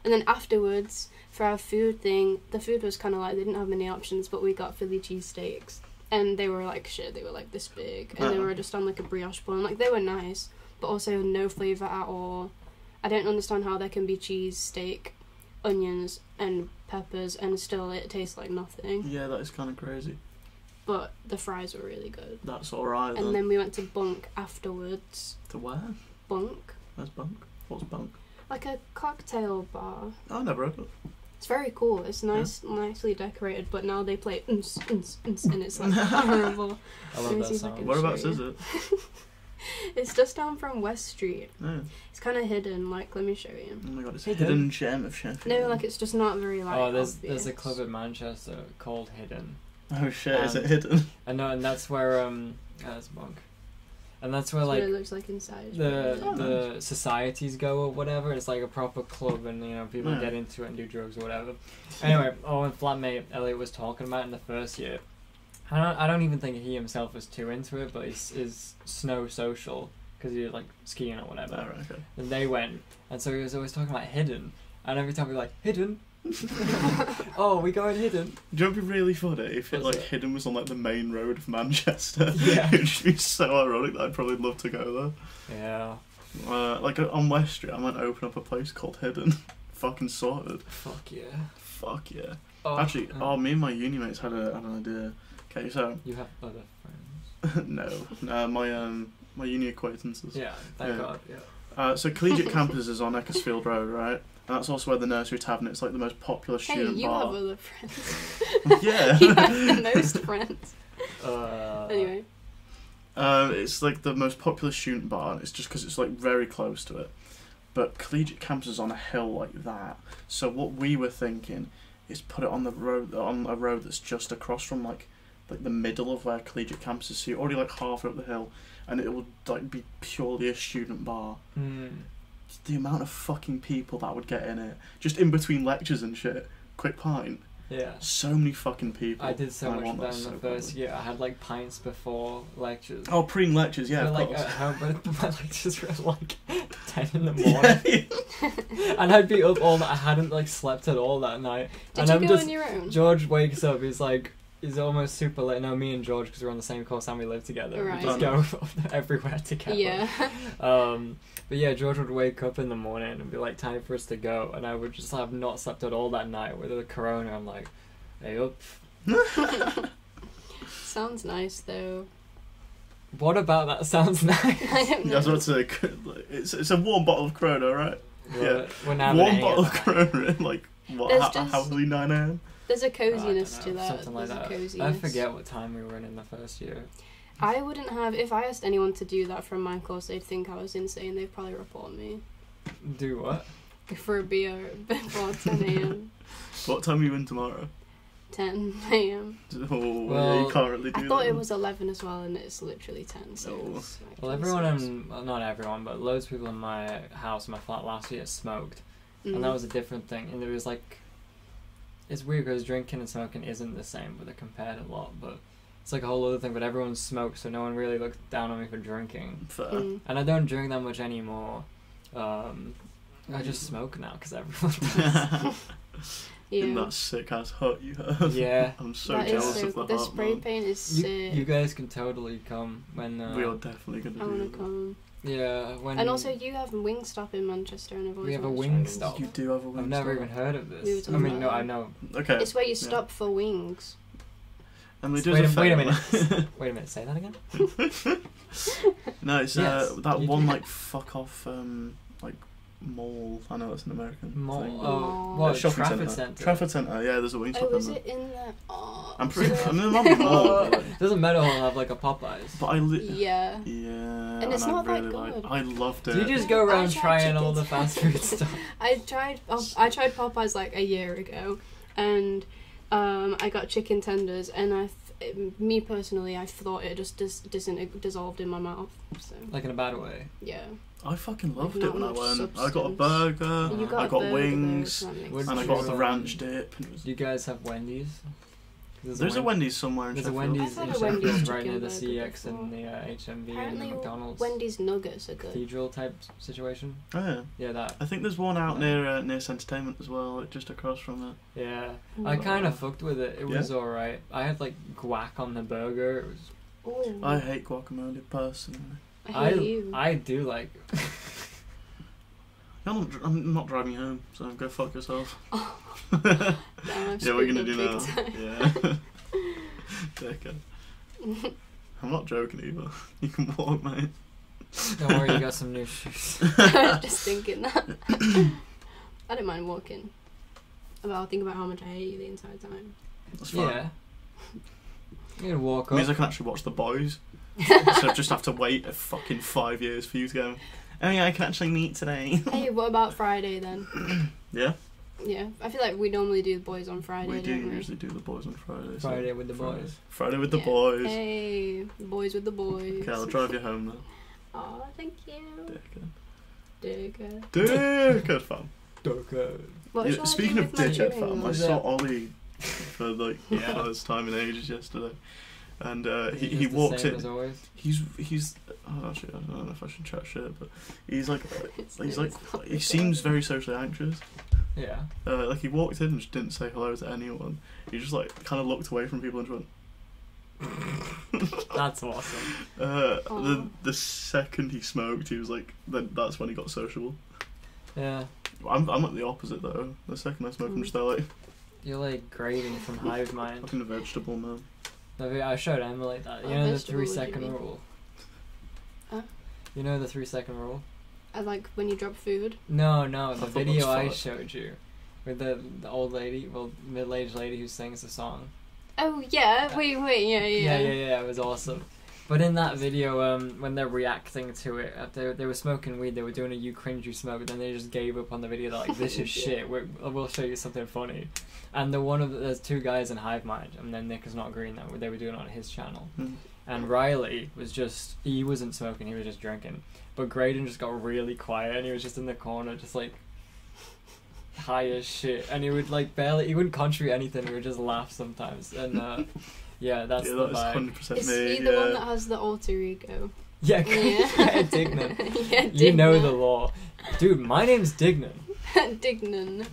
Speaker 3: And then afterwards, for our food thing, the food was kind of like, they didn't have many options, but we got Philly cheesesteaks. And they were like shit, they were like this big. And they were just on like a brioche bun. Like, they were nice, but also no flavour at all. I don't understand how there can be cheese, steak, onions, and peppers, and still it tastes like nothing.
Speaker 2: Yeah, that is kind of crazy.
Speaker 3: But the fries were really good.
Speaker 2: That's alright then.
Speaker 3: And then we went to Bunk afterwards.
Speaker 2: To where?
Speaker 3: Bunk?
Speaker 2: Where's Bunk? What's Bunk?
Speaker 3: Like a cocktail bar.
Speaker 2: I never heard of it.
Speaker 3: It's very cool. It's nicely decorated, but now they play and it's like horrible.
Speaker 1: I
Speaker 3: Let me
Speaker 1: love
Speaker 3: see
Speaker 1: that
Speaker 3: if I
Speaker 1: song.
Speaker 3: can-
Speaker 2: Whereabouts
Speaker 3: show
Speaker 2: is
Speaker 3: you.
Speaker 2: it?
Speaker 3: It's just down from West Street.
Speaker 2: Oh.
Speaker 3: It's kind of hidden. Like, let me show you.
Speaker 2: Oh my god, it's a
Speaker 1: Hidden?
Speaker 2: hidden gem of Sheffield.
Speaker 3: No, like it's just not very like.
Speaker 1: Oh, there's
Speaker 3: obvious.
Speaker 1: a club in Manchester called Hidden.
Speaker 2: Oh shit, is it
Speaker 1: And-
Speaker 2: hidden?
Speaker 1: I know, and that's where that's Monk, and that's where
Speaker 3: That's what
Speaker 1: like
Speaker 3: it looks like inside.
Speaker 1: the societies go or whatever. It's like a proper club, and people
Speaker 2: Yeah.
Speaker 1: get into it and do drugs or whatever. Anyway, my flatmate Elliot was talking about it in the first year. I don't even think he himself was too into it, but he's snow social because he was like skiing or whatever.
Speaker 2: Oh, right, okay.
Speaker 1: And they went, and so he was always talking about Hidden, and every time we were like Hidden. Oh, we going Hidden.
Speaker 2: Do you know what'd be really funny if it
Speaker 1: What's
Speaker 2: like
Speaker 1: it?
Speaker 2: Hidden was on like the main road of Manchester?
Speaker 1: Yeah.
Speaker 2: It'd just be so ironic that I'd probably love to go
Speaker 1: Yeah.
Speaker 2: there. Like on West Street, I might open up a place called Hidden. Fucking sorted.
Speaker 1: Fuck yeah.
Speaker 2: Fuck yeah.
Speaker 1: Oh,
Speaker 2: Actually, me and my uni mates had an idea. Okay, so
Speaker 1: You have other friends.
Speaker 2: no, my uni acquaintances.
Speaker 1: Yeah. Thank
Speaker 2: Yeah.
Speaker 1: God. Yeah.
Speaker 2: So Collegiate Campus is on Ecclesfield Road, right? And that's also where the Nursery Tavern. It's like the most popular
Speaker 3: Hey,
Speaker 2: student
Speaker 3: you
Speaker 2: bar.
Speaker 3: have other friends.
Speaker 2: Yeah.
Speaker 3: You have the most friends. Anyway.
Speaker 2: It's like the most popular student bar, and it's just because it's like very close to it. But Collegiate Campus is on a hill like that. So what we were thinking is put it on the road, on a road that's just across from like the middle of where Collegiate Campus is. So you're already like halfway up the hill, and it will like be purely a student bar. The amount of fucking people that would get in it, just in between lectures and shit. Quick pint.
Speaker 1: Yeah.
Speaker 2: So many fucking people.
Speaker 1: I did so
Speaker 2: and
Speaker 1: much of
Speaker 2: want
Speaker 1: that in the
Speaker 2: so
Speaker 1: first
Speaker 2: badly.
Speaker 1: year. I had like pints before lectures.
Speaker 2: Oh, pre-lectures, yeah,
Speaker 1: but
Speaker 2: of
Speaker 1: like
Speaker 2: course.
Speaker 1: at home, but my lectures were at like 10 in the morning, and I'd be up all night. I hadn't like slept at all that night.
Speaker 3: Did
Speaker 1: and
Speaker 3: you
Speaker 1: I'm
Speaker 3: go
Speaker 1: just,
Speaker 3: on your own?
Speaker 1: George wakes up. He's almost super late. No, me and George, because we're on the same course and we live together.
Speaker 3: Right.
Speaker 1: We just go everywhere together.
Speaker 3: Yeah.
Speaker 1: But yeah, George would wake up in the morning and be like, time for us to go, and I would just have not slept at all that night with the corona. I'm like, hey up.
Speaker 3: Sounds nice though.
Speaker 1: What about that sounds nice?
Speaker 3: I don't know.
Speaker 2: That's what to say. It's a warm bottle of Corona, right? Yeah.
Speaker 1: We're not
Speaker 2: Warm
Speaker 1: having
Speaker 2: bottle
Speaker 1: any
Speaker 2: of
Speaker 1: of that.
Speaker 2: Corona at like what?
Speaker 3: There's
Speaker 2: How
Speaker 3: just-
Speaker 2: early 9 a.m.
Speaker 3: There's a
Speaker 1: Oh, I don't
Speaker 3: coziness to
Speaker 1: know,
Speaker 3: that.
Speaker 1: something like
Speaker 3: There's
Speaker 1: that.
Speaker 3: a coziness.
Speaker 1: I forget what time we were in the first year.
Speaker 3: I wouldn't have. If I asked anyone to do that from my course, they'd think I was insane. They'd probably report me.
Speaker 1: Do what?
Speaker 3: Go for a beer before 10 a.m.
Speaker 2: What time are you in tomorrow?
Speaker 3: 10 a.m.
Speaker 2: Oh, yeah,
Speaker 1: Well,
Speaker 2: you can't really do
Speaker 3: I
Speaker 2: that.
Speaker 3: thought it was 11 as well, and it's literally 10. So
Speaker 2: Oh.
Speaker 3: it's like
Speaker 1: Well, everyone not everyone, but loads of people in my house, my flat last year smoked, and that was a different thing. And there was like, it's weird because drinking and smoking isn't the same, but they're compared a lot. But it's like a whole other thing. But everyone smokes, so no one really looks down on me for drinking.
Speaker 2: Fair.
Speaker 1: And I don't drink that much anymore. I just smoke now because everyone does.
Speaker 2: In
Speaker 3: Yeah.
Speaker 2: that sick ass hut you have.
Speaker 1: Yeah.
Speaker 2: I'm so
Speaker 3: That is
Speaker 2: jealous
Speaker 3: so.
Speaker 2: of the
Speaker 3: The
Speaker 2: hut,
Speaker 3: spray
Speaker 2: man.
Speaker 3: paint is
Speaker 1: You,
Speaker 3: sick.
Speaker 1: you guys can totally come when.
Speaker 2: We are definitely gonna
Speaker 3: I
Speaker 2: do
Speaker 3: want to
Speaker 2: that.
Speaker 3: come.
Speaker 1: Yeah, when.
Speaker 3: And also, you have Wingstop in Manchester, and I've always
Speaker 1: We have a
Speaker 3: wanted to try
Speaker 1: Wingstop.
Speaker 2: You do have a wing
Speaker 1: I've never
Speaker 2: stop.
Speaker 1: even heard of
Speaker 3: We were
Speaker 1: this. I
Speaker 3: talking
Speaker 1: mean, no,
Speaker 3: about
Speaker 1: I
Speaker 3: it.
Speaker 1: know.
Speaker 2: Okay.
Speaker 3: It's where you
Speaker 2: yeah.
Speaker 3: stop for wings.
Speaker 2: Emily,
Speaker 1: Wait
Speaker 2: does
Speaker 1: a
Speaker 2: a
Speaker 1: minute.
Speaker 2: favour.
Speaker 1: Wait a minute. Say that again.
Speaker 2: No, it's
Speaker 1: Yes,
Speaker 2: that
Speaker 1: you
Speaker 2: one
Speaker 1: do.
Speaker 2: like fuck off like mall. I know it's an American
Speaker 1: Mall.
Speaker 2: thing.
Speaker 1: Oh,
Speaker 3: Mall.
Speaker 1: what?
Speaker 2: Shopping
Speaker 1: Trafford
Speaker 2: centre.
Speaker 1: Centre.
Speaker 2: Trafford Centre. Yeah, there's a wing
Speaker 3: Oh,
Speaker 2: stop
Speaker 3: was
Speaker 2: in there.
Speaker 3: it in there? Oh,
Speaker 2: I'm pretty.
Speaker 3: so-
Speaker 2: I mean, there might be more. but, like,
Speaker 1: Doesn't Meadowhall have like a Popeyes?
Speaker 2: but I
Speaker 3: Yeah.
Speaker 2: yeah,
Speaker 3: And it's
Speaker 2: I
Speaker 3: not that
Speaker 2: really
Speaker 3: good.
Speaker 2: I loved it.
Speaker 1: Do you just go
Speaker 3: I
Speaker 1: around
Speaker 3: tried
Speaker 1: trying all
Speaker 3: chicken
Speaker 1: the fast food stuff?
Speaker 3: I tried Popeyes like a year ago, and I got chicken tenders, and me personally, I thought it just dissolved in my mouth. So
Speaker 1: Like in a bad way.
Speaker 3: yeah.
Speaker 2: I fucking loved
Speaker 3: Like,
Speaker 2: it when I
Speaker 3: not
Speaker 2: went.
Speaker 3: much
Speaker 2: I got a
Speaker 3: substance.
Speaker 2: burger,
Speaker 3: You got
Speaker 2: I
Speaker 3: a
Speaker 2: got
Speaker 3: burger,
Speaker 2: wings,
Speaker 3: though, so that makes
Speaker 1: Would
Speaker 2: and I
Speaker 1: you,
Speaker 2: got the
Speaker 1: um,
Speaker 2: ranch dip. And it was,
Speaker 1: Do you guys have Wendy's?
Speaker 2: there's a Wendy's somewhere in
Speaker 1: There's a
Speaker 2: Sheffield.
Speaker 1: Wendy's
Speaker 3: I've
Speaker 1: in
Speaker 3: had a Wendy's
Speaker 1: Sheffield right
Speaker 3: chicken
Speaker 1: near the
Speaker 3: burger
Speaker 1: CX
Speaker 3: before.
Speaker 1: and the HMV and the
Speaker 3: Apparently,
Speaker 1: McDonald's.
Speaker 3: Wendy's nuggets are good.
Speaker 1: Cathedral type situation.
Speaker 2: Oh, yeah.
Speaker 1: Yeah, that.
Speaker 2: I think there's one out near Entertainment as well, like just across from it.
Speaker 1: Yeah.
Speaker 3: Mm.
Speaker 1: I kind of fucked with it. It
Speaker 2: Yeah?
Speaker 1: was alright. I had like guac on the burger. It was.
Speaker 3: Ooh,
Speaker 2: I hate guacamole personally.
Speaker 3: I hate you.
Speaker 1: I do like.
Speaker 2: I'm not driving you home, so go fuck yourself.
Speaker 3: Damn, I've
Speaker 2: Yeah, we're
Speaker 3: screwed
Speaker 2: gonna
Speaker 3: up
Speaker 2: do
Speaker 3: big
Speaker 2: now.
Speaker 3: time.
Speaker 2: Yeah. Dickhead. I'm not joking either. You can walk, mate.
Speaker 1: Don't worry, you got some new shoes.
Speaker 3: I was just thinking that. I don't mind walking. But I'll think about how much I hate you the entire time.
Speaker 2: That's fine.
Speaker 1: Yeah. You can walk
Speaker 2: It means I
Speaker 1: up.
Speaker 2: can actually watch The Boys. So I just have to wait a fucking 5 years for you to go, oh yeah, I can actually meet today.
Speaker 3: Hey, what about Friday then?
Speaker 2: Yeah?
Speaker 3: Yeah, I feel like we normally do the boys on Friday,
Speaker 2: We do
Speaker 3: don't we?
Speaker 2: usually do The Boys on Friday.
Speaker 1: Friday with the boys.
Speaker 2: Friday with the
Speaker 3: Yeah.
Speaker 2: boys.
Speaker 3: Hey, the boys with the boys.
Speaker 2: Okay, I'll drive you home now.
Speaker 3: Aw, thank you.
Speaker 2: Dickhead.
Speaker 3: Digger.
Speaker 2: Dickhead fam.
Speaker 3: What
Speaker 2: Yeah,
Speaker 3: shall I
Speaker 2: speaking
Speaker 3: do
Speaker 2: of
Speaker 3: with my
Speaker 2: dickhead
Speaker 3: chewing
Speaker 2: fam, I
Speaker 3: gum?
Speaker 2: saw Ollie for like the
Speaker 1: Yeah.
Speaker 2: first time in ages yesterday. And
Speaker 1: Is
Speaker 2: he
Speaker 1: just the
Speaker 2: walked
Speaker 1: same
Speaker 2: in.
Speaker 1: as always.
Speaker 2: He's oh, actually I don't know if I should chat shit, but he's like
Speaker 3: It's
Speaker 2: he's
Speaker 3: not
Speaker 2: like he
Speaker 3: the
Speaker 2: seems
Speaker 3: same.
Speaker 2: very socially anxious.
Speaker 1: Yeah.
Speaker 2: Like he walked in and just didn't say hello to anyone. He just like kind of looked away from people and just went.
Speaker 1: That's awesome.
Speaker 2: The second he smoked, he was like, then that's when he got sociable.
Speaker 1: Yeah.
Speaker 2: I'm like the opposite though. The second I smoke, I'm just there like
Speaker 1: You're like grading from Hive Mind.
Speaker 2: fucking a vegetable man.
Speaker 1: I showed Emily that. You
Speaker 3: What
Speaker 1: know the
Speaker 3: vegetable would you
Speaker 1: 3-second
Speaker 3: be?
Speaker 1: rule?
Speaker 3: Huh?
Speaker 1: You know the 3-second rule?
Speaker 3: I like when you drop food.
Speaker 1: No, the
Speaker 2: thought that
Speaker 1: video
Speaker 2: was
Speaker 1: I
Speaker 2: fun.
Speaker 1: showed you. With the old lady, well, middle-aged lady who sings the song.
Speaker 3: Oh yeah, wait, yeah.
Speaker 1: Yeah, it was awesome. But in that video, when they're reacting to it, they were smoking weed, they were doing a "you cringe, you smoke," then they just gave up on the video. They're like, "This is shit. We'll show you something funny." And there's two guys in Hive Mind, and then Nick is not green. That they were doing it on his channel. And Riley he wasn't smoking, he was just drinking. But Graydon just got really quiet, and he was just in the corner, just like high as shit. And he would like he wouldn't contribute anything. He would just laugh sometimes. And yeah, that's the
Speaker 2: that's
Speaker 1: vibe.
Speaker 2: 100%
Speaker 3: Is
Speaker 2: me.
Speaker 3: he the one that has the alter ego?
Speaker 1: Yeah,
Speaker 3: Yeah.
Speaker 1: Dignan.
Speaker 3: Yeah,
Speaker 1: You know
Speaker 3: Dignan.
Speaker 1: the law, dude. My name's Dignan.
Speaker 3: Dignan.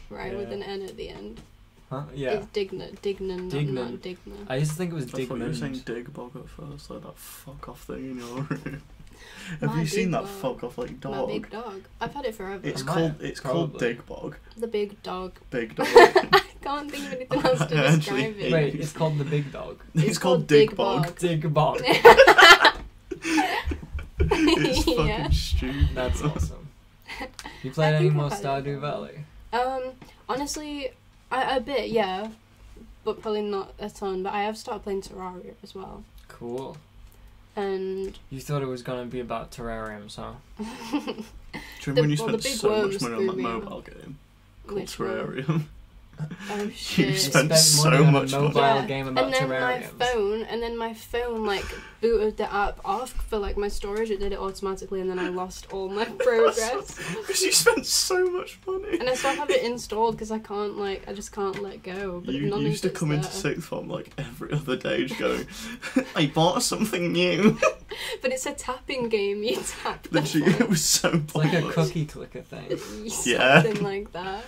Speaker 3: Right, with
Speaker 1: Yeah.
Speaker 3: an N at the end.
Speaker 1: Huh? Yeah.
Speaker 3: It's Dignan,
Speaker 1: Dignan.
Speaker 3: not Dignan.
Speaker 1: I used to think it was
Speaker 2: I thought you were saying
Speaker 1: Dignan.
Speaker 2: dig bog at first, like that fuck off thing in your room. Have
Speaker 3: My
Speaker 2: you seen
Speaker 3: big
Speaker 2: that
Speaker 3: bog.
Speaker 2: fuck off like
Speaker 3: My
Speaker 2: dog?
Speaker 3: big dog. I've had it forever.
Speaker 2: It's
Speaker 1: I might
Speaker 2: called
Speaker 1: have,
Speaker 2: it's called
Speaker 1: probably.
Speaker 2: dig bog.
Speaker 3: The big dog.
Speaker 2: Big dog.
Speaker 3: I can't think of anything else to
Speaker 2: I actually
Speaker 3: describe it.
Speaker 1: Wait, it's called the Big Dog.
Speaker 2: It's called dig bog.
Speaker 1: Dig Bog.
Speaker 2: It's fucking
Speaker 3: Yeah.
Speaker 2: stupid.
Speaker 1: That's awesome. You played
Speaker 3: I
Speaker 1: any
Speaker 3: think
Speaker 1: more
Speaker 3: I've had it
Speaker 1: Stardew
Speaker 3: before.
Speaker 1: Valley?
Speaker 3: Honestly, a bit, yeah, but probably not a ton. But I have started playing Terraria as well,
Speaker 1: Cool.
Speaker 3: and
Speaker 1: You thought it was gonna be about terrariums, huh?
Speaker 2: Do you remember when you
Speaker 3: well, the
Speaker 2: spent
Speaker 3: big
Speaker 2: so much
Speaker 3: worms
Speaker 2: money on
Speaker 3: threw
Speaker 2: that
Speaker 3: me
Speaker 2: mobile
Speaker 3: off.
Speaker 2: game called
Speaker 3: Which one?
Speaker 2: Terrarium?
Speaker 3: Oh
Speaker 2: You
Speaker 3: shit!
Speaker 2: spent
Speaker 1: Spent
Speaker 2: so
Speaker 1: money on
Speaker 2: much
Speaker 1: a
Speaker 2: money.
Speaker 1: mobile
Speaker 3: Yeah,
Speaker 1: game about
Speaker 3: and then
Speaker 1: terrariums.
Speaker 3: my phone like booted the app off for like my storage. It did it automatically, and then I lost all my progress.
Speaker 2: Because you spent so much money.
Speaker 3: And I still have it installed because I just can't let go. But
Speaker 2: You
Speaker 3: none
Speaker 2: used to
Speaker 3: of it's
Speaker 2: come into
Speaker 3: there.
Speaker 2: sixth form like every other day just going, I bought something new.
Speaker 3: But it's a tapping game. You tap. the
Speaker 2: Literally, it
Speaker 3: phone.
Speaker 2: was so
Speaker 1: It's like a
Speaker 2: pointless.
Speaker 1: cookie clicker thing.
Speaker 2: Yeah.
Speaker 3: Something like that.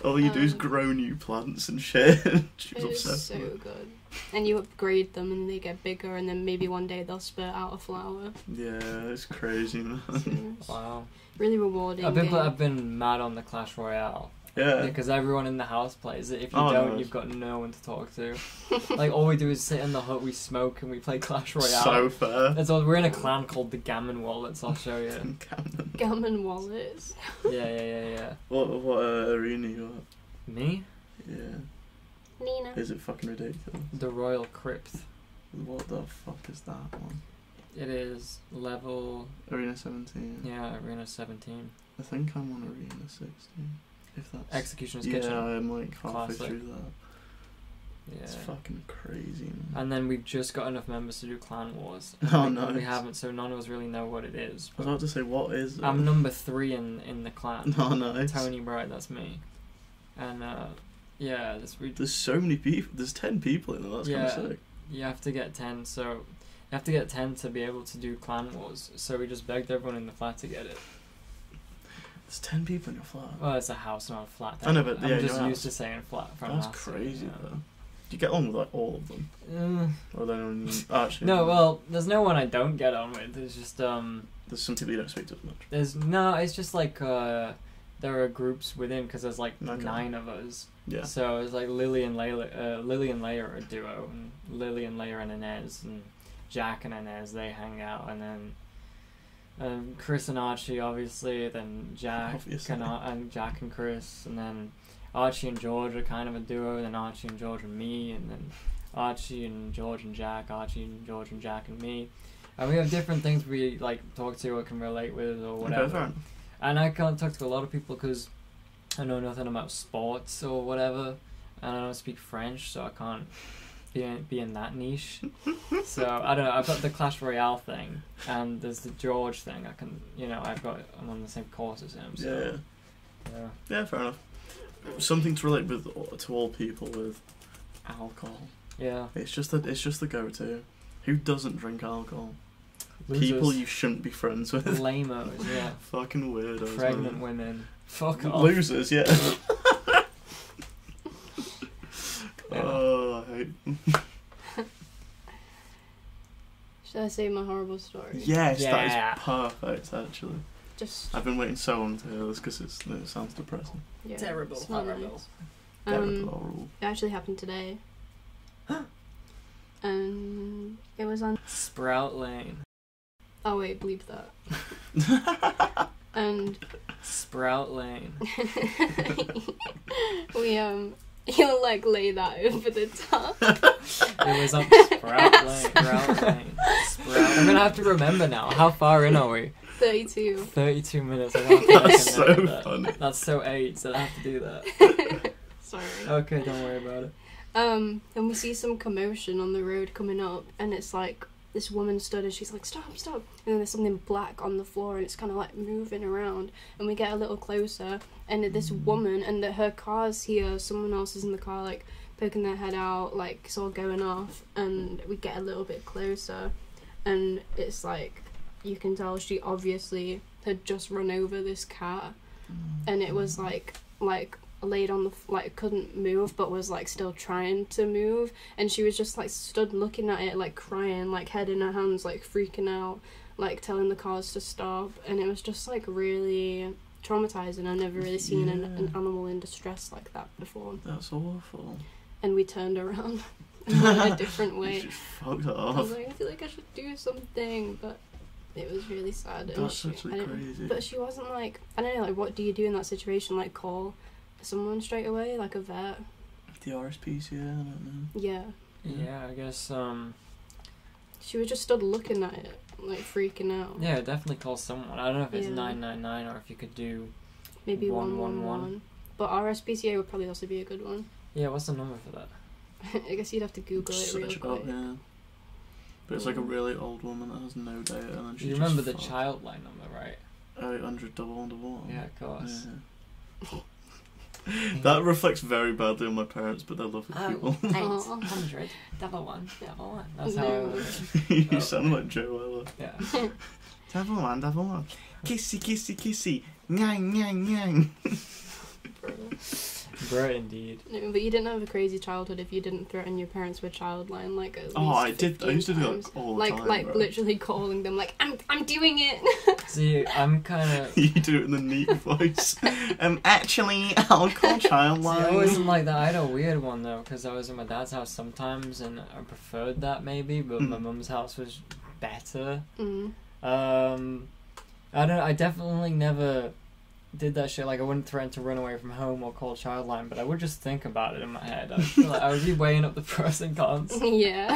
Speaker 2: All you do is
Speaker 3: Um,
Speaker 2: grow new plants and shit. She was
Speaker 3: It is
Speaker 2: obsessed
Speaker 3: so
Speaker 2: with it.
Speaker 3: good. And you upgrade them and they get bigger, and then maybe one day they'll spurt out a flower.
Speaker 2: Yeah, it's crazy, man.
Speaker 3: So it's
Speaker 1: Wow.
Speaker 3: really rewarding.
Speaker 1: I've
Speaker 3: game.
Speaker 1: been mad on the Clash Royale.
Speaker 2: Yeah.
Speaker 1: Because everyone in the house plays it. If you
Speaker 2: Oh,
Speaker 1: don't,
Speaker 2: nice.
Speaker 1: you've got no one to talk to. Like, all we do is sit in the hut, we smoke, and we play Clash Royale.
Speaker 2: So fair.
Speaker 1: That's all, we're in a clan called the Gammon Wallets, I'll show you.
Speaker 3: Gammon wallets.
Speaker 1: Yeah.
Speaker 2: What arena you at?
Speaker 1: Me?
Speaker 2: Yeah.
Speaker 3: Nina.
Speaker 2: Is it fucking ridiculous?
Speaker 1: The Royal Crypt.
Speaker 2: What the fuck is that one?
Speaker 1: It is level,
Speaker 2: Arena 17.
Speaker 1: yeah, Arena 17.
Speaker 2: I think I'm on Arena 16. If that's
Speaker 1: Executioner's
Speaker 2: yeah,
Speaker 1: Kitchen.
Speaker 2: I'm like halfway
Speaker 1: Classic.
Speaker 2: through that.
Speaker 1: Yeah.
Speaker 2: It's fucking crazy, man.
Speaker 1: And then we've just got enough members to do Clan Wars.
Speaker 2: Oh,
Speaker 1: we,
Speaker 2: nice.
Speaker 1: We haven't, so none of us really know what it is.
Speaker 2: I was about to say, what is it?
Speaker 1: I'm number 3 in the clan.
Speaker 2: Oh, nice.
Speaker 1: Tony Bright, that's me. And yeah,
Speaker 2: There's so many people. There's 10 people in there. That's kind
Speaker 1: Yeah.
Speaker 2: of sick.
Speaker 1: you have to get 10. So you have to get 10 to be able to do Clan Wars. So we just begged everyone in the flat to get it.
Speaker 2: There's 10 people in your flat.
Speaker 1: Well, it's a house, not a flat.
Speaker 2: I know, but
Speaker 1: I'm
Speaker 2: yeah,
Speaker 1: just
Speaker 2: your
Speaker 1: used
Speaker 2: house.
Speaker 1: to saying flat. From
Speaker 2: That's
Speaker 1: last
Speaker 2: crazy,
Speaker 1: year,
Speaker 2: though. Do you get on with like all of them? Or then actually?
Speaker 1: No, well, there's no one I don't get on with. It's just
Speaker 2: There's some people you don't speak to as much.
Speaker 1: it's just like there are groups within because there's like
Speaker 2: Okay.
Speaker 1: 9 of us.
Speaker 2: Yeah.
Speaker 1: So it's like Lily and Leia are a duo, and Lily and Leia and Inez, and Jack and Inez, they hang out, and then Chris and Archie, obviously, then Jack
Speaker 2: Obviously.
Speaker 1: and Jack and Chris, and then Archie and George are kind of a duo, and then Archie and George and me, and then Archie and George and Jack, Archie and George and Jack and me. And we have different things we like talk to or can relate with or whatever.
Speaker 2: Okay, fair enough.
Speaker 1: And I can't talk to a lot of people because I know nothing about sports or whatever, and I don't speak French, so I can't be in that niche. So I don't know. I've got the Clash Royale thing, and there's the George thing. I'm on the same course as him. So,
Speaker 2: Yeah. Yeah, fair enough. Something to relate with to all people with alcohol.
Speaker 1: Yeah.
Speaker 2: It's just the go-to. Who doesn't drink alcohol?
Speaker 1: Losers.
Speaker 2: People you shouldn't be friends with.
Speaker 1: Lame-os, yeah.
Speaker 2: Fucking weirdos.
Speaker 1: Pregnant
Speaker 2: man.
Speaker 1: women. Fuck off.
Speaker 2: Losers, yeah.
Speaker 1: Yeah.
Speaker 2: Oh, I hate.
Speaker 3: Should I say my horrible story?
Speaker 2: Yes,
Speaker 1: Yeah.
Speaker 2: that is perfect. Actually,
Speaker 3: Just
Speaker 2: I've been waiting so long to hear this because it sounds depressing.
Speaker 3: yeah,
Speaker 1: Terrible,
Speaker 3: it's not
Speaker 1: horrible.
Speaker 3: nice.
Speaker 2: Terrible, horrible.
Speaker 3: It actually happened today. And it was on.
Speaker 1: Sprout Lane.
Speaker 3: Oh wait, bleep that. And
Speaker 1: Sprout Lane.
Speaker 3: we he'll like lay that over the top.
Speaker 1: It was on Sprout Lane. Sprout Lane. Sprout. I'm gonna have to remember now. How far in are we?
Speaker 3: 32.
Speaker 1: 32 minutes. I don't think I
Speaker 2: That's
Speaker 1: can
Speaker 2: so
Speaker 1: edit that.
Speaker 2: funny.
Speaker 1: That's so AIDS. I have to do that.
Speaker 3: Sorry.
Speaker 1: Okay, don't worry about it.
Speaker 3: And we see some commotion on the road coming up, and it's like this woman stood and she's like, stop, stop. And then there's something black on the floor, and it's kind of like moving around. And we get a little closer, and this woman, and her car's here, someone else is in the car, like poking their head out, like it's all going off. And we get a little bit closer, and it's like, you can tell she obviously had just run over this cat, and it was like laid on the like couldn't move but was like still trying to move, and she was just like stood looking at it, like crying, like head in her hands, like freaking out, like telling the cars to stop. And it was just like really traumatizing. I've never really seen an animal in distress like that before.
Speaker 2: That's awful.
Speaker 3: And we turned around and went a different way.
Speaker 2: She fucked it
Speaker 3: I was
Speaker 2: off.
Speaker 3: like, I feel like I should do something, but it was really sad. And
Speaker 2: That's actually crazy.
Speaker 3: but she wasn't like, I don't know, like what do you do in that situation? Like call someone straight away, like a vet?
Speaker 2: The RSPCA, I don't know.
Speaker 3: Yeah.
Speaker 1: Yeah, I guess.
Speaker 3: She was just stood looking at it, like freaking out.
Speaker 1: Yeah, definitely call someone. I don't know if it's
Speaker 3: Yeah.
Speaker 1: 999 or if you could do.
Speaker 3: Maybe
Speaker 1: 111.
Speaker 3: 111. But RSPCA would probably also be a good one.
Speaker 1: Yeah, what's the number for that?
Speaker 3: I guess you'd have to Google it real
Speaker 2: Search it
Speaker 3: quick.
Speaker 2: up, yeah. But it's like a really old woman that has no data, and then she
Speaker 1: You
Speaker 2: just
Speaker 1: remember the
Speaker 2: fucked.
Speaker 1: child line number, right?
Speaker 2: 800 111.
Speaker 1: Yeah, of course.
Speaker 2: Yeah. That reflects very badly on my parents, but they're lovely people.
Speaker 1: 800 double one. That's how I
Speaker 3: No.
Speaker 1: was.
Speaker 2: You sound like Joe Weller.
Speaker 1: Yeah.
Speaker 2: Double one. Kissy, kissy, kissy. Nyang, nyang, nyang.
Speaker 1: Bro, indeed.
Speaker 3: No, but you didn't have a crazy childhood if you didn't threaten your parents with childline, like at least
Speaker 2: Oh, I did. I
Speaker 3: 15
Speaker 2: used to do
Speaker 3: times.
Speaker 2: that all the
Speaker 3: Like,
Speaker 2: time.
Speaker 3: like
Speaker 2: bro.
Speaker 3: literally calling them, like, I'm doing it.
Speaker 1: See, I'm kind of.
Speaker 2: You do it in the neat voice. Actually, I'll call child
Speaker 1: See, I wasn't
Speaker 2: line.
Speaker 1: like that. I had a weird one though, because I was in my dad's house sometimes, and I preferred that maybe, but my mum's house was better.
Speaker 3: Mm.
Speaker 1: I don't. I definitely never did that shit, like I wouldn't threaten to run away from home or call Childline, but I would just think about it in my head. I would be weighing up the pros and cons.
Speaker 3: Yeah.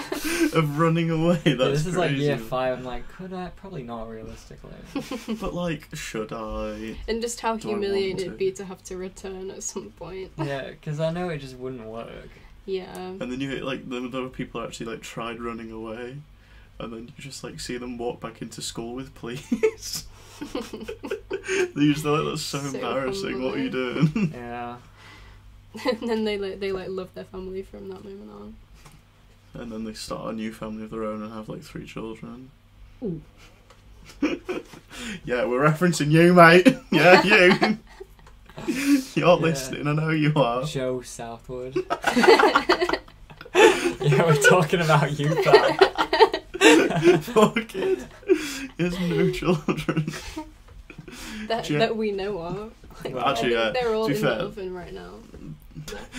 Speaker 2: Of running away. That's
Speaker 1: This is like
Speaker 2: crazy.
Speaker 1: year 5. I'm like, could I? Probably not realistically.
Speaker 2: But like, should I?
Speaker 3: And just how
Speaker 2: Do I want
Speaker 3: humiliating
Speaker 2: to?
Speaker 3: it'd be to have to return at some point.
Speaker 1: Yeah, because I know it just wouldn't work.
Speaker 3: Yeah.
Speaker 2: And then you like there were people who actually like tried running away, and then you just like see them walk back into school with police. They used to like, that's so embarrassing. What are you doing?
Speaker 1: Yeah.
Speaker 3: And then they love their family from that moment on.
Speaker 2: And then they start a new family of their own and have like 3 children.
Speaker 3: Ooh.
Speaker 2: Yeah, we're referencing you, mate. Yeah, you. You're
Speaker 1: Yeah.
Speaker 2: listening. I know you are.
Speaker 1: Joe Southwood. Yeah, we're talking about you, pal.
Speaker 2: Poor kid. He has no children.
Speaker 3: That we know of. Like,
Speaker 2: Actually,
Speaker 3: I think they're all
Speaker 2: to be
Speaker 3: in
Speaker 2: fair-
Speaker 3: Melbourne right now.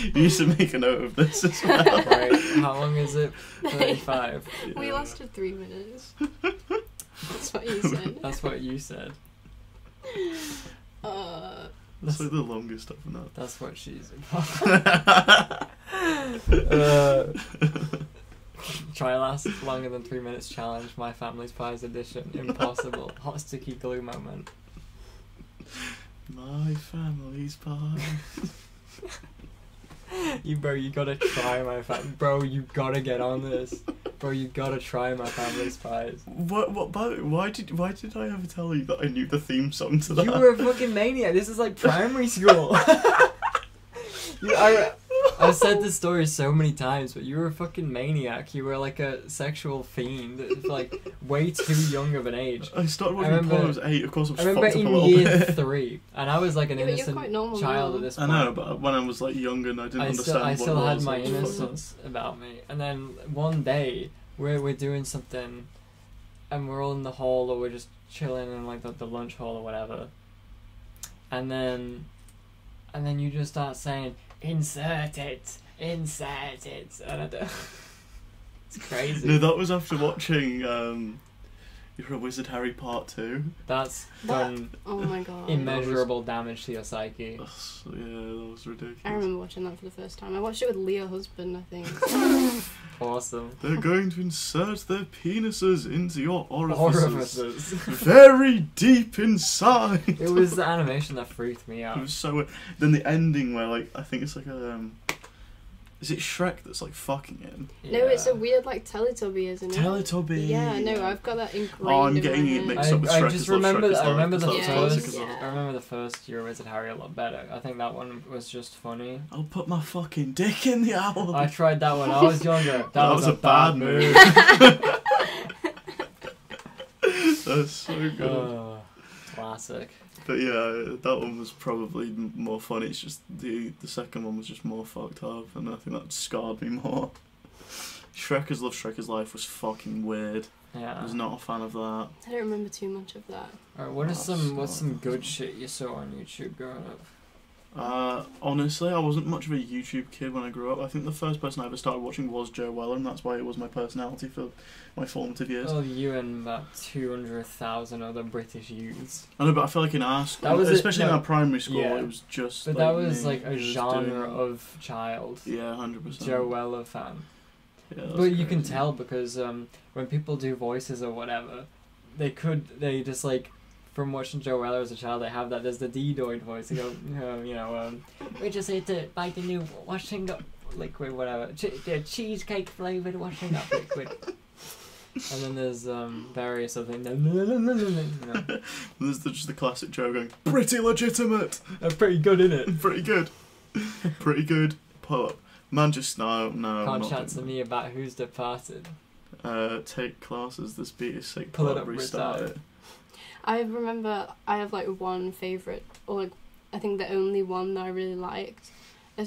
Speaker 2: You need to make a note of this as well.
Speaker 1: Right, how long is it? 35.
Speaker 3: We
Speaker 2: Yeah.
Speaker 3: lasted 3 minutes. That's what you said.
Speaker 1: That's what you said.
Speaker 2: That's like the longest I've known.
Speaker 1: That's what she's. Try last longer than 3 minutes challenge. My Family's Pies edition. Impossible. Hot sticky glue moment.
Speaker 2: My family's pie.
Speaker 1: You gotta try my bro. You gotta get on this, bro. You gotta try My Family's Pies.
Speaker 2: What? Why did I ever tell you that I knew the theme song to that?
Speaker 1: You were a fucking maniac. This is like primary school. I've said this story so many times, but you were a fucking maniac. You were like a sexual fiend, like way too young of an age.
Speaker 2: I started watching
Speaker 1: remember-
Speaker 2: porn when I was 8. Of course, I was
Speaker 1: I remember
Speaker 2: fucked up a
Speaker 1: in
Speaker 2: little
Speaker 1: year
Speaker 2: bit.
Speaker 1: 3, and I was like an
Speaker 3: Yeah, but you're
Speaker 1: innocent
Speaker 3: quite normal
Speaker 1: child
Speaker 3: now.
Speaker 1: at this
Speaker 2: I
Speaker 1: point.
Speaker 2: know, but when I was like younger and I didn't understand
Speaker 1: I
Speaker 2: what
Speaker 1: still
Speaker 2: it
Speaker 1: had
Speaker 2: was,
Speaker 1: my
Speaker 2: I was fucked up.
Speaker 1: innocence about me. And then one day, we're doing something, and we're all in the hall, or we're just chilling in like the lunch hall or whatever. And then you just start saying, "Insert it, insert it," and I don't. It's crazy.
Speaker 2: No, that was after watching You're a Wizard Harry Part 2.
Speaker 1: That's
Speaker 3: That-
Speaker 1: done
Speaker 3: Oh my god.
Speaker 1: immeasurable damage to your psyche.
Speaker 2: Yeah, that was ridiculous.
Speaker 3: I remember watching that for the first time. I watched it with Leah Husband, I think.
Speaker 1: Awesome.
Speaker 2: They're going to insert their penises into your orifices.
Speaker 1: Orifices.
Speaker 2: Very deep inside.
Speaker 1: It was the animation that freaked me
Speaker 2: It
Speaker 1: out.
Speaker 2: was so weird. Then the ending where, like, I think it's like a... is it Shrek that's, like, fucking him?
Speaker 3: No, it's a weird, like, Teletubby, isn't it?
Speaker 2: Teletubby.
Speaker 3: Yeah, no, I've got that ingrained
Speaker 2: Oh, I'm
Speaker 3: in
Speaker 2: getting
Speaker 3: my
Speaker 2: it
Speaker 3: head.
Speaker 2: mixed up with Shrek.
Speaker 1: I just
Speaker 2: as well.
Speaker 1: remember.
Speaker 2: Shrek is
Speaker 1: I remember the
Speaker 2: like-
Speaker 3: Yeah,
Speaker 2: classic
Speaker 1: first.
Speaker 2: as well.
Speaker 1: I remember the first You're a Wizard Harry a lot better. I think that one was just funny.
Speaker 2: I'll put my fucking dick in the owl.
Speaker 1: I tried that when I was younger. That was a bad move.
Speaker 2: That's so good.
Speaker 1: Oh, classic.
Speaker 2: But yeah, that one was probably more fun. It's just the second one was just more fucked up, and I think that scarred me more. Shrekker's Love, Shrekker's Life was fucking weird. I
Speaker 1: Yeah.
Speaker 2: was not a fan of that.
Speaker 3: I don't remember too much of that.
Speaker 1: Alright, what's
Speaker 2: That's
Speaker 1: some
Speaker 2: not-
Speaker 1: good shit you saw on YouTube growing up?
Speaker 2: Honestly, I wasn't much of a YouTube kid when I grew up. I think the first person I ever started watching was Joe Weller, and that's why it was my personality for my formative years.
Speaker 1: Oh, you and about 200,000 other British youths.
Speaker 2: I know, but I feel like in our school,
Speaker 1: That was it,
Speaker 2: especially in
Speaker 1: no.
Speaker 2: our primary school,
Speaker 1: Yeah.
Speaker 2: it was just.
Speaker 1: But
Speaker 2: like
Speaker 1: that was
Speaker 2: me
Speaker 1: like a
Speaker 2: who was
Speaker 1: genre
Speaker 2: doing-
Speaker 1: of child.
Speaker 2: Yeah, 100%.
Speaker 1: Joe Weller fan.
Speaker 2: Yeah, that's
Speaker 1: But you can
Speaker 2: crazy.
Speaker 1: tell because when people do voices or whatever, they just like, from watching Joe Weller as a child, they have that. There's the D-Doid voice. They go, we just need to buy the new washing up liquid, whatever. The cheesecake flavoured washing up liquid. And then there's various other things.
Speaker 2: There's just the classic Joe going, pretty legitimate!
Speaker 1: They're pretty good, innit?
Speaker 2: Pretty good. Pretty good. Pop. Man, just no.
Speaker 1: Can't
Speaker 2: not
Speaker 1: chat to
Speaker 2: doing
Speaker 1: me about who's departed.
Speaker 2: that. Take classes, this beat is sick.
Speaker 1: Pull it up,
Speaker 2: restart
Speaker 1: restart.
Speaker 2: it.
Speaker 3: I remember I have like one favourite, or like I think the only one that I really liked,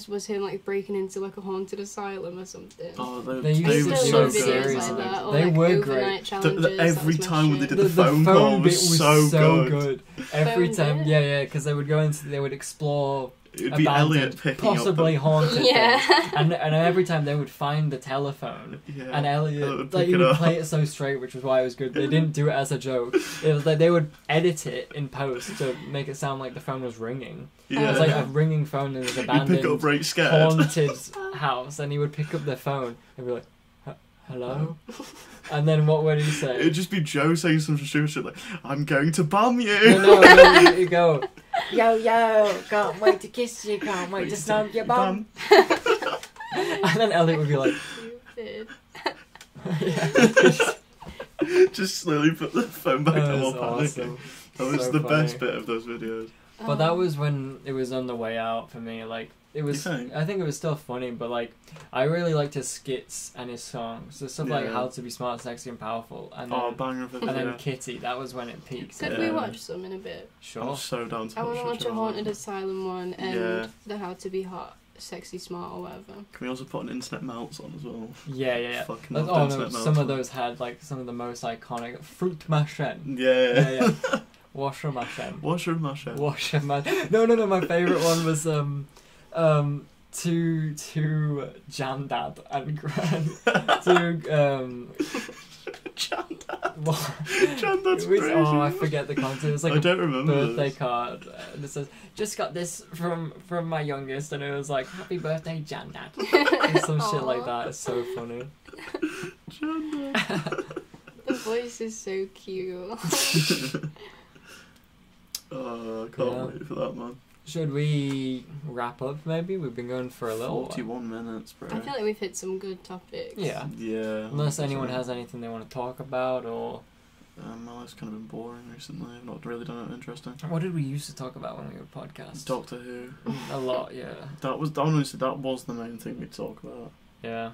Speaker 3: was him like breaking into like a haunted asylum or something.
Speaker 2: Oh,
Speaker 1: They
Speaker 2: they
Speaker 1: used
Speaker 2: were
Speaker 1: to
Speaker 2: so
Speaker 1: love
Speaker 2: good.
Speaker 1: videos
Speaker 3: like
Speaker 1: of
Speaker 3: that,
Speaker 1: them.
Speaker 3: or
Speaker 1: They
Speaker 3: like
Speaker 1: were
Speaker 3: overnight
Speaker 1: great.
Speaker 3: challenges.
Speaker 2: Every
Speaker 3: that was my
Speaker 2: time when they
Speaker 3: shit.
Speaker 2: did the phone call
Speaker 1: bit
Speaker 2: was so good.
Speaker 1: Every
Speaker 3: Phone
Speaker 1: time,
Speaker 3: bit?
Speaker 1: yeah, because they would explore
Speaker 2: It'd be Elliot picking
Speaker 1: possibly
Speaker 2: up
Speaker 1: haunted
Speaker 3: Yeah.
Speaker 1: thing. And every time they would find the telephone,
Speaker 2: Yeah.
Speaker 1: and Elliot
Speaker 2: would
Speaker 1: like
Speaker 2: pick
Speaker 1: he
Speaker 2: it
Speaker 1: would
Speaker 2: up.
Speaker 1: play it so straight, which was why it was good. They didn't do it as a joke. It was like they would edit it in post to make it sound like the phone was ringing.
Speaker 2: Yeah.
Speaker 1: It was like a ringing phone in this
Speaker 2: He'd pick up
Speaker 1: abandoned,
Speaker 2: right scared.
Speaker 1: haunted house, and he would pick up the phone and be like, "Hello," and then what would he say?
Speaker 2: It'd just be Joe saying some stupid shit like, "I'm going to bomb you."
Speaker 1: No, you go, "Yo, yo, can't wait to kiss you, can't wait to stomp your bum." And then Elliot would be like,
Speaker 3: Stupid.
Speaker 1: yeah.
Speaker 2: Just slowly put the phone back
Speaker 1: That
Speaker 2: on
Speaker 1: was
Speaker 2: while panicking.
Speaker 1: awesome.
Speaker 2: That was
Speaker 1: So
Speaker 2: the
Speaker 1: funny.
Speaker 2: best bit of those videos.
Speaker 1: But that was when it was on the way out for me. Like it was,
Speaker 2: You think?
Speaker 1: I think it was still funny, but like I really liked his skits and his songs. So stuff like
Speaker 2: Yeah.
Speaker 1: "How to Be Smart, Sexy, and Powerful," and then,
Speaker 2: Oh, banger of a
Speaker 1: and then
Speaker 2: video.
Speaker 1: "Kitty." That was when it peaked.
Speaker 3: Could
Speaker 2: Yeah.
Speaker 3: we watch some in a bit?
Speaker 1: Sure.
Speaker 2: I'm so down to
Speaker 3: I want to watch a
Speaker 2: Joe.
Speaker 3: Haunted Asylum one and
Speaker 2: Yeah.
Speaker 3: the How to Be Hot, Sexy, Smart, or whatever.
Speaker 2: Can we also put an Internet Melts on as well?
Speaker 1: Yeah.
Speaker 2: Fucking
Speaker 1: Like,
Speaker 2: love
Speaker 1: oh no,
Speaker 2: Internet
Speaker 1: some
Speaker 2: Melts.
Speaker 1: of those had like some of the most iconic fruit machin.
Speaker 2: Yeah.
Speaker 1: Yeah. Washer machin.
Speaker 2: Washer and masher.
Speaker 1: Washer machin. No. My favorite one was to Jandad and Gran to what?
Speaker 2: Jandad's
Speaker 1: It was-
Speaker 2: crazy.
Speaker 1: oh, I forget the content. It was like
Speaker 2: I
Speaker 1: a
Speaker 2: don't remember
Speaker 1: birthday
Speaker 2: this.
Speaker 1: card, and it says, "Just got this from my youngest," and it was like, "Happy birthday, Jandad," and some shit like that. It's so funny.
Speaker 2: Jandad.
Speaker 3: The voice is so cute.
Speaker 2: Oh, I can't
Speaker 1: Yeah.
Speaker 2: wait for that, man.
Speaker 1: Should we wrap up? Maybe we've been going for a little while.
Speaker 2: 41 minutes, bro.
Speaker 3: I feel like we've hit some good topics.
Speaker 1: Yeah.
Speaker 2: Yeah.
Speaker 1: Unless anyone has anything they want to talk about, or
Speaker 2: My life's kind of been boring recently. I've not really done anything interesting.
Speaker 1: what did we used to talk about when we would podcast?
Speaker 2: Doctor Who.
Speaker 1: A lot, yeah.
Speaker 2: That was honestly that was the main thing we'd talk about.
Speaker 1: Yeah.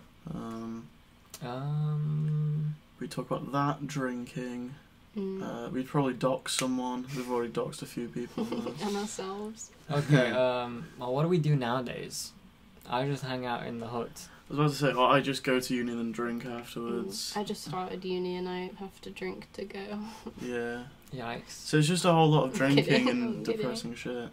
Speaker 2: We'd talk about that, drinking.
Speaker 3: Mm.
Speaker 2: We'd probably dox someone. We've already doxed a few people.
Speaker 3: And ourselves.
Speaker 1: Okay. Well, what do we do nowadays? I just hang out in the hut.
Speaker 2: I was about to say, I just go to uni and drink afterwards.
Speaker 3: I just started uni and I have to drink to go.
Speaker 2: Yeah.
Speaker 1: Yikes.
Speaker 2: So it's just a whole lot of
Speaker 3: I'm
Speaker 2: drinking
Speaker 3: kidding,
Speaker 2: and
Speaker 3: I'm kidding.
Speaker 2: depressing shit.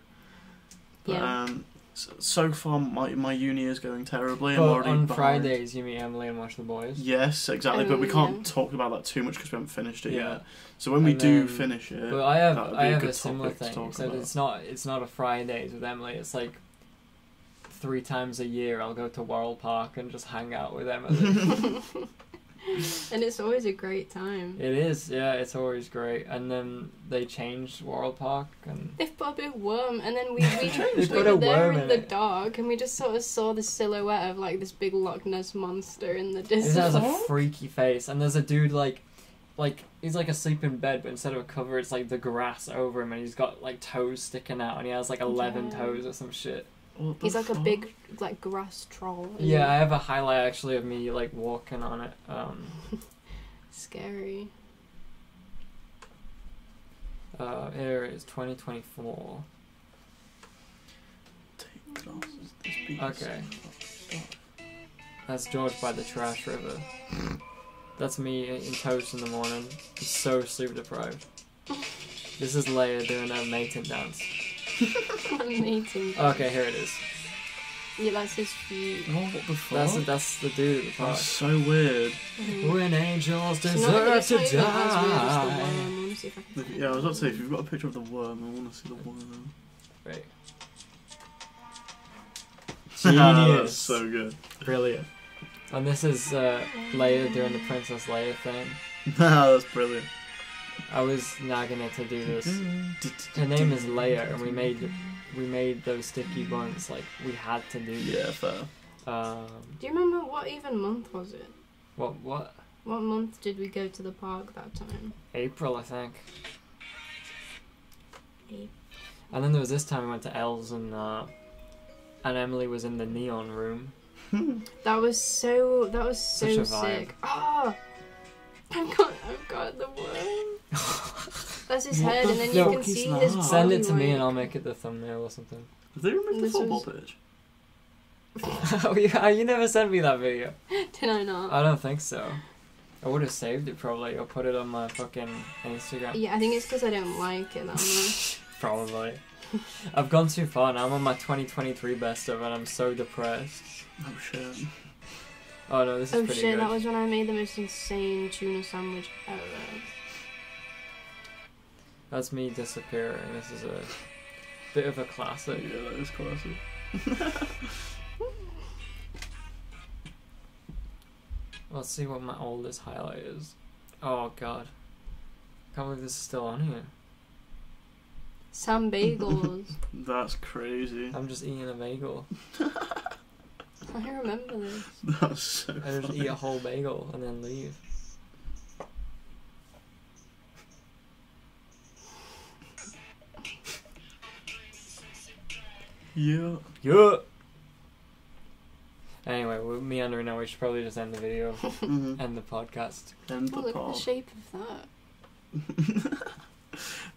Speaker 2: But,
Speaker 3: Yeah.
Speaker 2: so far my uni is going terribly. I'm
Speaker 1: But
Speaker 2: already
Speaker 1: on
Speaker 2: behind.
Speaker 1: Fridays, you meet Emily and watch the boys.
Speaker 2: Yes, exactly. But we can't
Speaker 3: Yeah.
Speaker 2: talk about that too much because we haven't finished it
Speaker 1: Yeah.
Speaker 2: yet. So when we
Speaker 1: And
Speaker 2: do
Speaker 1: then-
Speaker 2: finish it,
Speaker 1: But I
Speaker 2: that would
Speaker 1: have
Speaker 2: be a
Speaker 1: a
Speaker 2: good
Speaker 1: similar
Speaker 2: topic to
Speaker 1: thing.
Speaker 2: talk
Speaker 1: So
Speaker 2: about.
Speaker 1: it's not a Fridays with Emily. It's like 3 times a year I'll go to Worrell Park and just hang out with Emily.
Speaker 3: And it's always a great time.
Speaker 1: It is, yeah. It's always great. And then they changed Worrell Park, and
Speaker 3: They've put a big worm, and then we
Speaker 1: They put
Speaker 3: were
Speaker 1: a
Speaker 3: there
Speaker 1: worm
Speaker 3: in
Speaker 1: in
Speaker 3: the
Speaker 1: it.
Speaker 3: dark, and we just sort of saw the silhouette of like this big Loch Ness monster in the
Speaker 1: it
Speaker 3: distance.
Speaker 1: has a freaky face. And there's a dude like he's like asleep in bed, but instead of a cover, it's like the grass over him, and he's got like toes sticking out, and he has like 11
Speaker 3: Yeah.
Speaker 1: toes or some shit.
Speaker 2: What the
Speaker 3: He's like a
Speaker 2: fuck?
Speaker 3: big like grass troll. isn't
Speaker 1: Yeah, I
Speaker 3: he?
Speaker 1: have a highlight actually of me like walking on it.
Speaker 3: Scary.
Speaker 1: Here it is, 2024.
Speaker 2: Take glasses, this beat is
Speaker 1: Okay.
Speaker 2: so fucked up.
Speaker 1: That's George by the Trash River. That's me eating toast in the morning. I'm so sleep deprived. This is Leia doing a mating dance.
Speaker 3: Amazing.
Speaker 1: Okay, here it is.
Speaker 3: Yeah, that's his feet.
Speaker 2: Oh, what the fuck?
Speaker 1: That's the dude at the park.
Speaker 2: That's so weird.
Speaker 3: Mhm.
Speaker 1: When angels
Speaker 3: It's not-
Speaker 1: deserve
Speaker 3: it's
Speaker 1: to
Speaker 3: not even as weird as the
Speaker 1: die.
Speaker 3: worm. I wanna see if I can find
Speaker 2: Yeah, I was
Speaker 3: it.
Speaker 2: about to say, if you've got a picture of the worm, I want to see the worm.
Speaker 1: Right.
Speaker 2: That's
Speaker 1: Genius.
Speaker 2: so good.
Speaker 1: Brilliant. And this is Leia doing the Princess Leia thing.
Speaker 2: That's brilliant.
Speaker 1: I was nagging her to do this. Her name is Leia, and we made those sticky buns. Like we had to do
Speaker 2: Yeah,
Speaker 1: this.
Speaker 2: fair.
Speaker 3: Do you remember what even month was it?
Speaker 1: What?
Speaker 3: What month did we go to the park that time?
Speaker 1: April, I think.
Speaker 3: April.
Speaker 1: And then there was this time we went to Elle's, and Emily was in the neon room.
Speaker 3: That was so
Speaker 1: Such a vibe.
Speaker 3: sick. Oh, I've got the worm. That's his
Speaker 2: What
Speaker 3: head,
Speaker 2: the
Speaker 3: and then you
Speaker 2: fuck
Speaker 3: can
Speaker 2: is
Speaker 3: see
Speaker 2: that?
Speaker 3: his body.
Speaker 1: Send it to me,
Speaker 3: like-
Speaker 1: and I'll make it the thumbnail or something.
Speaker 2: Did they remove the
Speaker 3: This
Speaker 2: football
Speaker 3: was-
Speaker 2: pitch?
Speaker 1: Oh, you never sent me that video.
Speaker 3: Did I not?
Speaker 1: I don't think so. I would have saved it probably, or put it on my fucking Instagram.
Speaker 3: Yeah, I think it's because I don't like it that much.
Speaker 1: Probably. I've gone too far now. I'm on my 2023 best of, and I'm so depressed.
Speaker 2: Oh shit.
Speaker 1: Oh no, this is pretty good.
Speaker 3: That was when I made the most insane tuna sandwich ever.
Speaker 1: That's me disappearing. This is a bit of a classic.
Speaker 2: Yeah, that is classic.
Speaker 1: Let's see what my oldest highlight is. Oh god. Can't believe this is still on here.
Speaker 3: Sam Bagels.
Speaker 2: That's crazy.
Speaker 1: I'm just eating a bagel.
Speaker 3: I remember this.
Speaker 2: That's so
Speaker 1: I just
Speaker 2: funny.
Speaker 1: eat a whole bagel and then leave.
Speaker 2: Yeah.
Speaker 1: Yeah. Anyway, we're meandering now. We should probably just end the video,
Speaker 2: Mm-hmm.
Speaker 1: end the podcast.
Speaker 2: And
Speaker 3: Oh,
Speaker 2: the
Speaker 3: look at the
Speaker 2: pod.
Speaker 3: shape of that.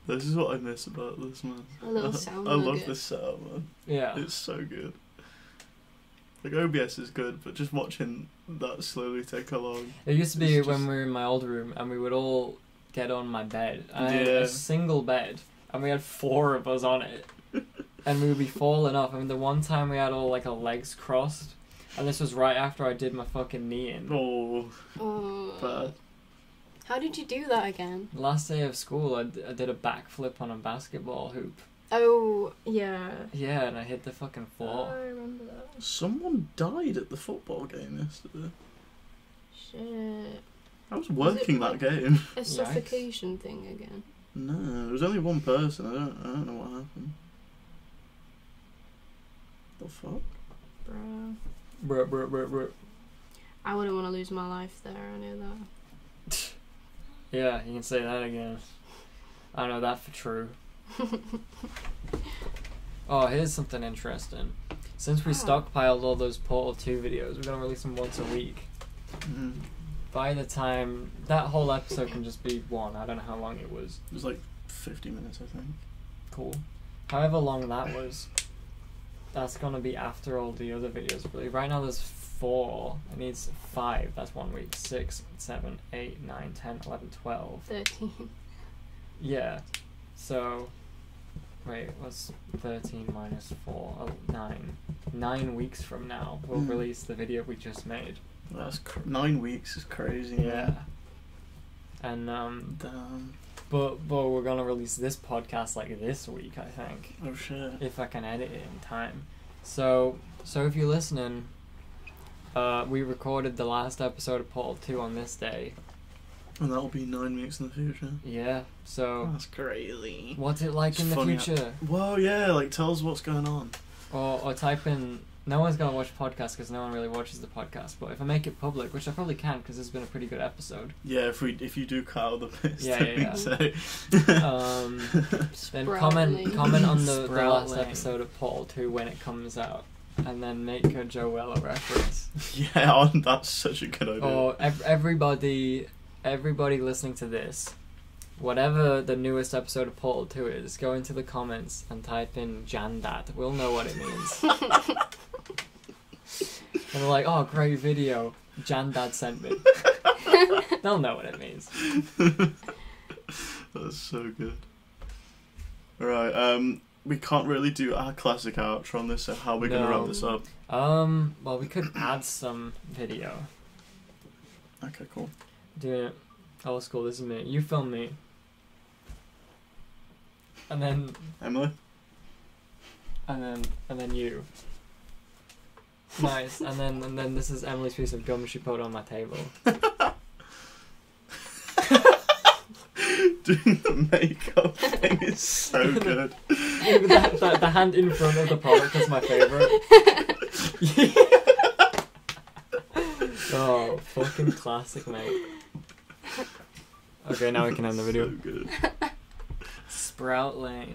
Speaker 2: This is what I miss about this, man.
Speaker 3: A little sound
Speaker 2: I love
Speaker 3: nugget.
Speaker 2: this setup, man.
Speaker 1: Yeah.
Speaker 2: It's so good. Like, OBS is good, but just watching that slowly take along.
Speaker 1: It used to be
Speaker 2: It's
Speaker 1: when
Speaker 2: just-
Speaker 1: we were in my old room and we would all get on my bed. I had
Speaker 2: Yeah.
Speaker 1: a single bed and we had 4 of us on it. And we would be falling off. I mean, the one time we had all like our legs crossed, and this was right after I did my fucking knee in.
Speaker 2: Oh,
Speaker 3: Oh.
Speaker 2: bad.
Speaker 3: How did you do that again?
Speaker 1: Last day of school, I did a backflip on a basketball hoop.
Speaker 3: Oh, yeah.
Speaker 1: Yeah, and I hit the fucking
Speaker 3: Oh,
Speaker 1: floor.
Speaker 3: I remember that.
Speaker 2: Someone died at the football game yesterday.
Speaker 3: Shit.
Speaker 2: I was working that game.
Speaker 3: A suffocation thing again.
Speaker 2: No, there was only one person. I don't know what happened. The fuck?
Speaker 3: Bruh.
Speaker 1: Bruh.
Speaker 3: I wouldn't want to lose my life there, I know that.
Speaker 1: Yeah, you can say that again. I know that for true. Oh, here's something interesting. Since we stockpiled all those Portal 2 videos, we're gonna release them once a week.
Speaker 2: Mm.
Speaker 1: By the time that whole episode can just be one, I don't know how long it was.
Speaker 2: It was like 50 minutes, I think.
Speaker 1: Cool. However long that was, that's gonna be after all the other videos. Really, right now there's 4. It needs 5. That's 1 week. 6, 7, 8, 9, 10, 11, 12.
Speaker 3: 13.
Speaker 1: Yeah. So, wait, what's 13 minus 4? Oh, 9. 9 weeks from now, we'll
Speaker 2: Hmm.
Speaker 1: release the video we just made.
Speaker 2: That's 9 weeks is crazy.
Speaker 1: Yeah. And
Speaker 2: Damn.
Speaker 1: but we're gonna release this podcast like this week, I think,
Speaker 2: Oh shit.
Speaker 1: if I can edit it in time. So if you're listening, we recorded the last episode of Portal 2 on this day.
Speaker 2: And that'll be 9 weeks in the future.
Speaker 1: Yeah. So
Speaker 2: That's crazy.
Speaker 1: what's it like
Speaker 2: It's
Speaker 1: in the
Speaker 2: funny
Speaker 1: future?
Speaker 2: Whoa, yeah, like tell us what's going on.
Speaker 1: Or type in. No one's gonna watch podcasts because no one really watches the podcast. But if I make it public, which I probably can because it's been a pretty good episode,
Speaker 2: Yeah, if you do cut out the bits
Speaker 1: Yeah,
Speaker 2: that
Speaker 1: yeah,
Speaker 2: we say.
Speaker 1: then
Speaker 3: Sprout
Speaker 1: comment
Speaker 3: Lane.
Speaker 1: on the
Speaker 2: Sprout
Speaker 1: last
Speaker 2: Lane.
Speaker 1: episode of Portal 2 when it comes out, and then make a Joella reference.
Speaker 2: Yeah, that's such a good idea.
Speaker 1: Or everybody listening to this, whatever the newest episode of Portal 2 is, go into the comments and type in Jandad. We'll know what it means. And they're like, oh, great video. Jandad sent me. They'll know what it means.
Speaker 2: That's so good. Alright, we can't really do our classic outro on this, so how are we gonna
Speaker 1: No.
Speaker 2: wrap this up?
Speaker 1: Well, we could add some video.
Speaker 2: Okay, cool.
Speaker 1: Doing it old school. This is me. You film me. And then
Speaker 2: Emily?
Speaker 1: and then you. Nice. And then this is Emily's piece of gum she put on my table.
Speaker 2: Doing the makeup thing is so good.
Speaker 1: The hand in front of the product is my favourite. Oh, fucking classic, mate. Okay, now we can end the video.
Speaker 2: So good.
Speaker 1: Sprout Lane.